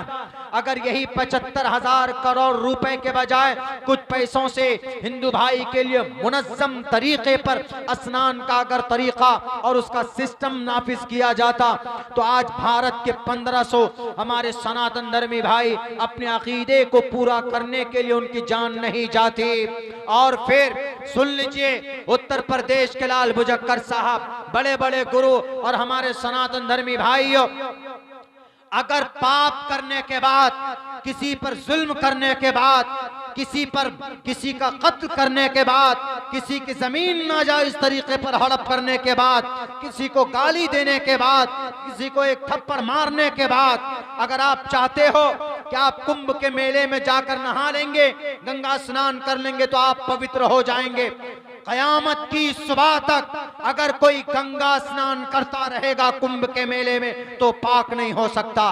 अगर यही 75,000 करोड़ रुपए के बजाय कुछ पैसों से हिंदू भाई के लिए मुनज़्ज़म तरीके पर स्नान का अगर तरीका और उसका सिस्टम नाफिज किया जाता तो आज भारत के 1500 हमारे सनातन धर्मी भाई अपने अकीदे को पूरा करने के लिए उनकी जान नहीं जाती। और फिर सुन लीजिए, उत्तर प्रदेश के लाल बुजक्कर साहब, बड़े बड़े गुरु और हमारे सनातन धर्मी भाइयों, अगर पाप करने के बाद, किसी पर जुल्म करने के बाद, किसी का कत्ल करने के बाद, किसी की जमीन नाजायज तरीके पर हड़प करने के बाद, किसी को गाली देने के बाद, किसी को एक थप्पड़ मारने के बाद, अगर आप चाहते हो कि आप कुंभ के मेले में जाकर नहा लेंगे, गंगा स्नान कर लेंगे तो आप पवित्र हो जाएंगे। कयामत की सुबह तक अगर कोई गंगा स्नान करता रहेगा कुंभ के मेले में तो पाक नहीं हो सकता।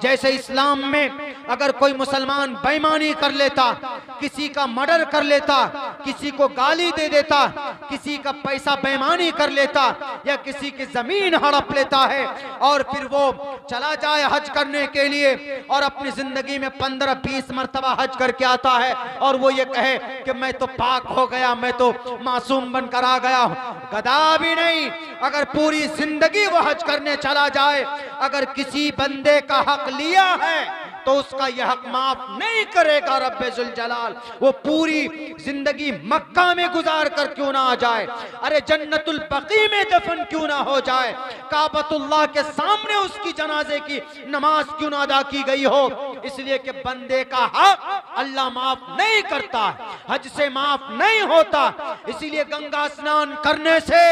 जैसे इस्लाम में अगर कोई मुसलमान बेईमानी कर लेता, किसी का मर्डर कर लेता, किसी को गाली दे देता, किसी का पैसा बेईमानी कर लेता या किसी की जमीन हड़प लेता है और फिर वो चला जाए हज करने के लिए और अपनी जिंदगी में 15-20 मरतबा हज करके आता है और वो ये कहे कि मैं तो पाक हो गया, मैं तो मासूम बनकर आ गया हूं, गधा भी नहीं। अगर पूरी जिंदगी वो हज करने चला जाए, अगर किसी बंदे का हक लिया है तो उसका यह हक माफ नहीं करेगा रब्बे जुल जलाल। वो पूरी जिंदगी मक्का में गुजार कर क्यों ना आ जाए, अरे जन्नतुल बकी में दफन क्यों ना हो जाए, काबतुल्लाह के सामने उसकी जनाजे की नमाज क्यों ना अदा की गई हो, इसलिए कि बंदे का हक अल्लाह माफ नहीं करता, हज से माफ नहीं होता। इसीलिए गंगा स्नान करने से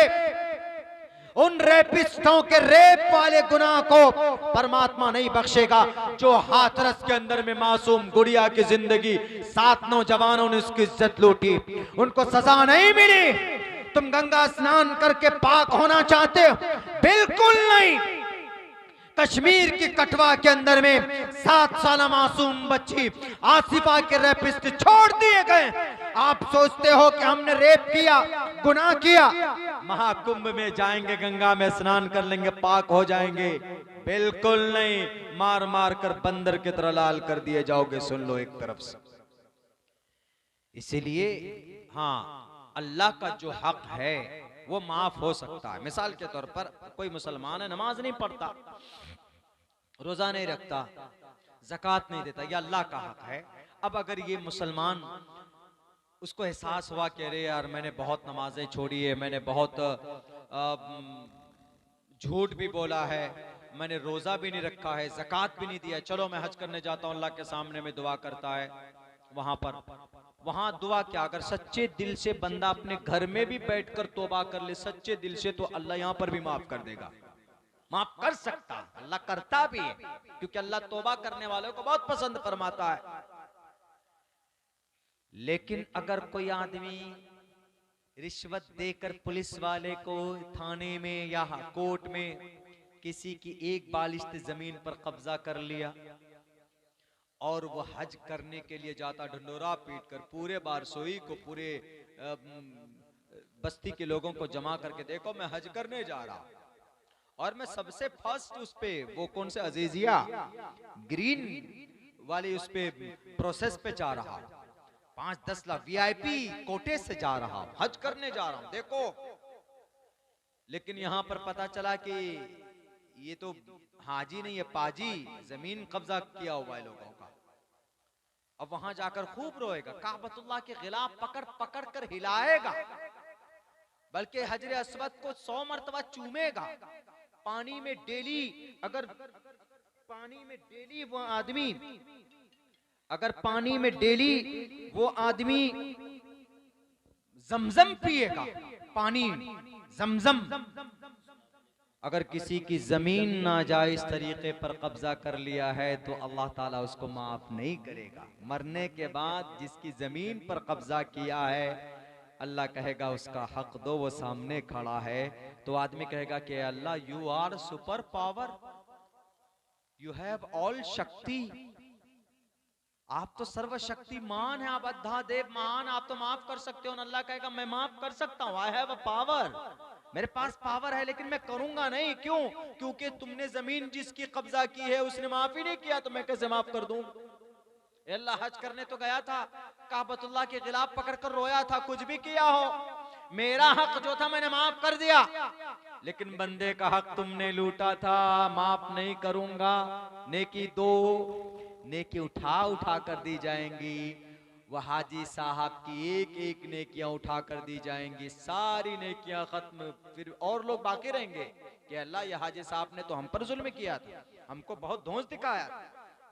उन रेपिस्टों के रेप वाले गुनाह को परमात्मा नहीं बख्शेगा। जो हाथरस के अंदर में मासूम गुड़िया की जिंदगी 7 नौजवानों ने उसकी इज्जत लूटी, उनको सजा नहीं मिली। तुम गंगा स्नान करके पाक होना चाहते हो? बिल्कुल नहीं। कश्मीर की कठवा के अंदर में 7 साल मासूम बच्ची आसिफा के रेपिस्ट छोड़ दिए गए। आप सोचते हो कि हमने रेप किया, गुनाह किया, महाकुंभ में जाएंगे, गंगा में स्नान कर लेंगे, पाक हो जाएंगे? बिल्कुल नहीं। मार मार कर बंदर की तरह लाल कर दिए जाओगे। सुन लो एक तरफ से। इसीलिए हाँ, अल्लाह का जो हक है वो माफ हो सकता है। मिसाल के तौर पर कोई मुसलमान है, नमाज नहीं पढ़ता, रोजा नहीं रखता, ज़कात नहीं देता, ये अल्लाह का हक है। अब अगर ये मुसलमान, उसको एहसास हुआ कि अरे यार मैंने बहुत नमाजें छोड़ी है, मैंने बहुत झूठ भी बोला है, मैंने रोजा भी नहीं रखा है, ज़कात भी नहीं दिया, चलो मैं हज करने जाता हूँ, अल्लाह के सामने में दुआ करता है, वहां पर वहां दुआ क्या, अगर सच्चे दिल से बंदा अपने घर में भी बैठकर तौबा कर ले सच्चे दिल से, तो अल्लाह यहां पर भी माफ कर देगा, माफ कर सकता, अल्लाह करता भी है, क्योंकि अल्लाह तौबा करने वालों को बहुत पसंद फरमाता है। लेकिन अगर कोई आदमी रिश्वत देकर पुलिस वाले को थाने में या कोर्ट में किसी की एक बालिश्त जमीन पर कब्जा कर लिया और वो हज करने के लिए जाता, ढंडोरा पीट कर पूरे बारसोई को, पूरे बस्ती के लोगों को जमा करके, देखो मैं हज करने जा रहा और मैं सबसे फर्स्ट उस पे, वो कौन से अजीजिया ग्रीन वाली उस पे प्रोसेस पे जा रहा, 5-10 लाख वीआईपी कोटे से जा रहा, हज करने जा रहा हूं, देखो। लेकिन यहां पर पता चला कि ये तो हाजी नहीं है, पाजी, जमीन कब्जा किया हुआ है लोगों का। अब वहां जाकर खूब रोएगा, काबतुल्लाह के गिलाफ पकड़ पकड़ कर हिलाएगा, बल्कि हजरे अस्वद को 100 मरतबा चूमेगा। पानी में डेली, अगर पानी में डेली वो आदमी, अगर पानी में डेली वो आदमी जमजम पिएगा, पानी जमजम, अगर किसी की जमीन नाजायज तरीके पर कब्जा कर लिया है तो अल्लाह ताला उसको माफ नहीं करेगा। मरने के बाद जिसकी जमीन पर कब्जा किया है, अल्लाह कहेगा उसका हक दो, वो सामने खड़ा है, तो आदमी कहेगा कि Allah you are super power, you have all shakti, आप तो सर्वशक्तिमान है, आप अद्धादेव महान, आप तो माफ कर सकते हो। अल्लाह कहेगा मैं माफ कर सकता हूँ, आई हैव अ पावर, मेरे पास पावर है, लेकिन मैं करूंगा नहीं। क्यों? क्योंकि तुमने जमीन जिसकी कब्जा की है उसने माफ ही नहीं किया, तो मैं कैसे माफ कर दूं? अल्लाह हज करने तो गया था, काबतुल्लाह के खिलाफ पकड़कर रोया था, कुछ भी किया हो, मेरा हक जो था मैंने माफ कर दिया, लेकिन बंदे का हक तुमने लूटा था, माफ नहीं करूंगा। नेकी दो, नेकी उठा उठा कर दी जाएंगी, वह हाजी साहब की एक एक नेकियां उठा कर दी जाएंगी, सारी नेकियां खत्म, फिर और लोग बाकी रहेंगे कि अल्लाह ये हाजी साहब ने तो हम पर जुल्म किया था, हमको बहुत धौंस दिखाया,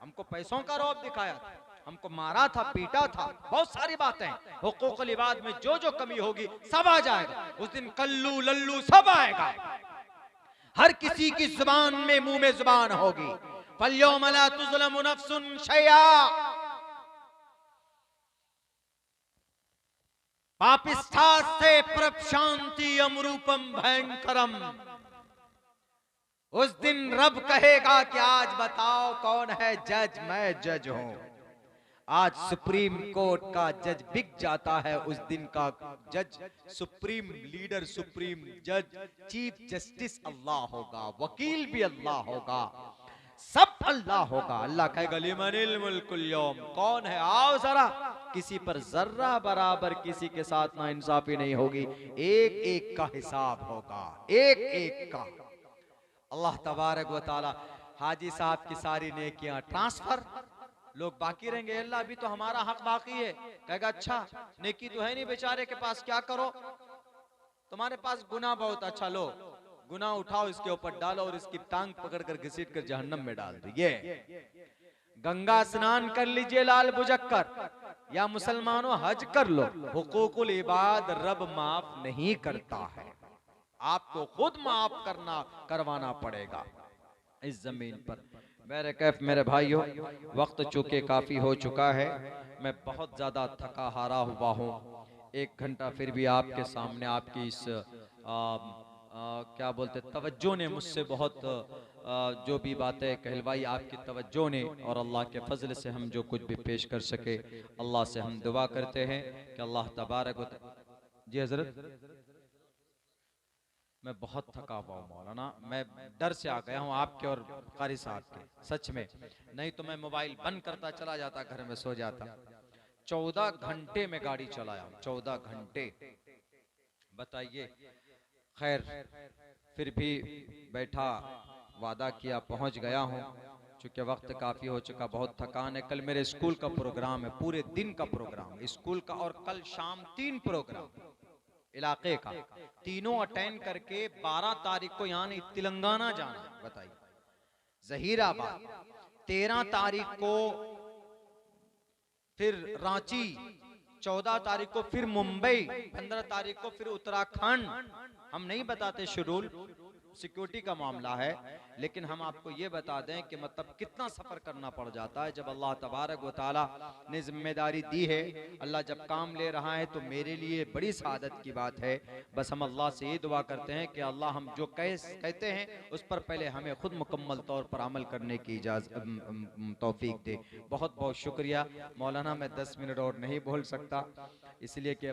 हमको पैसों का रौब दिखाया, हमको मारा था, पीटा था, बहुत सारी बातें, हुकूकुल इबाद में जो जो कमी होगी सब आ जाएगा उस दिन, कल्लू लल्लू सब आएगा, हर किसी की जुबान में, मुंह में जुबान होगी। फल्यौम ला तुज़लमु नफ्सुन शैया, पापिष्ठास्ते प्रशांति अमरूपम भयंकरम, उस दिन रब कहेगा कि आज बताओ कौन है जज, मैं जज हूं। आज सुप्रीम कोर्ट का जज बिक जाता है, उस दिन का जज, सुप्रीम लीडर, सुप्रीम जज, चीफ जस्टिस अल्लाह होगा, वकील भी अल्लाह होगा, सब अल्लाह होगा। अल्लाह कहेगा लिमनिल मुल्कुल यौम, कौन है, आओ जरा, किसी पर जर्रा बराबर किसी के साथ ना इंसाफी नहीं होगी, एक एक का हिसाब होगा, एक एक का। अल्लाह तबारक व तआला हाजी साहब की सारी नेकियां ट्रांसफर, लोग बाकी रहेंगे, अल्लाह अभी तो हमारा हक बाकी है, कहेगा अच्छा नेकी तो है नहीं बेचारे के पास, क्या करो, तुम्हारे पास गुनाह बहुत, अच्छा लो गुनाह उठाओ, इसके ऊपर डालो और इसकी टांग पकड़कर घसीट कर जहन्नम में डाल दो। ये गंगा स्नान कर लीजिए लाल बुझक्कर, या मुसलमानों हज कर लो, हुकूकुल इबाद रब माफ नहीं करता है, आपको खुद माफ करवाना पड़ेगा इस जमीन पर। मेरे कैफ मेरे भाइयों, वक्त चूंकि काफी हो चुका है, मैं बहुत ज्यादा थका हारा हुआ हूँ, 1 घंटा फिर भी आपके सामने आपकी इस क्या बोलते तवज्जो ने मुझसे बहुत जो भी बातें कहलवाई, आपकी तवज्जो ने, और अल्लाह के फजल से हम जो कुछ भी पेश कर सके, अल्लाह से हम दुआ करते हैं कि अल्लाह तबारक व जी हजरत, मैं बहुत थका हुआ हूँ मौलाना, मैं डर से आ गया हूँ आपके और कारी साहब के, सच में, नहीं तो मैं मोबाइल बंद करता चला जाता, घर में सो जाता। 14 घंटे में गाड़ी चलाया, 14 घंटे, बताइए। खैर फिर भी बैठा, वादा किया, पहुंच गया हूँ, चूंकि वक्त काफी हो चुका, बहुत थकान है। कल मेरे स्कूल का प्रोग्राम है, पूरे दिन का प्रोग्राम स्कूल का, और कल शाम 3 प्रोग्राम इलाके का, तीनों अटेंड करके 12 तारीख को यहाँ नहीं तेलंगाना जाना, बताइए, जहीराबाद, 13 तारीख को फिर रांची, 14 तारीख को फिर मुंबई, 15 तारीख को फिर उत्तराखंड। हम नहीं बताते शेड्यूल, सिक्योरिटी का मामला है, लेकिन हम आपको ये बता दें कि मतलब कितना सफर करना पड़ जाता है जब अल्लाह तबारक व तआला ने जिम्मेदारी दी है। अल्लाह जब काम ले रहा है तो मेरे लिए बड़ी सआदत की बात है। बस हम अल्लाह से ये दुआ करते हैं कि अल्लाह हम जो कहते हैं उस पर पहले हमें खुद मुकम्मल तौर पर अमल करने की इजाज़त तौफीक दे। बहुत बहुत शुक्रिया मौलाना। मैं 10 मिनट और नहीं बोल सकता, इसलिए कि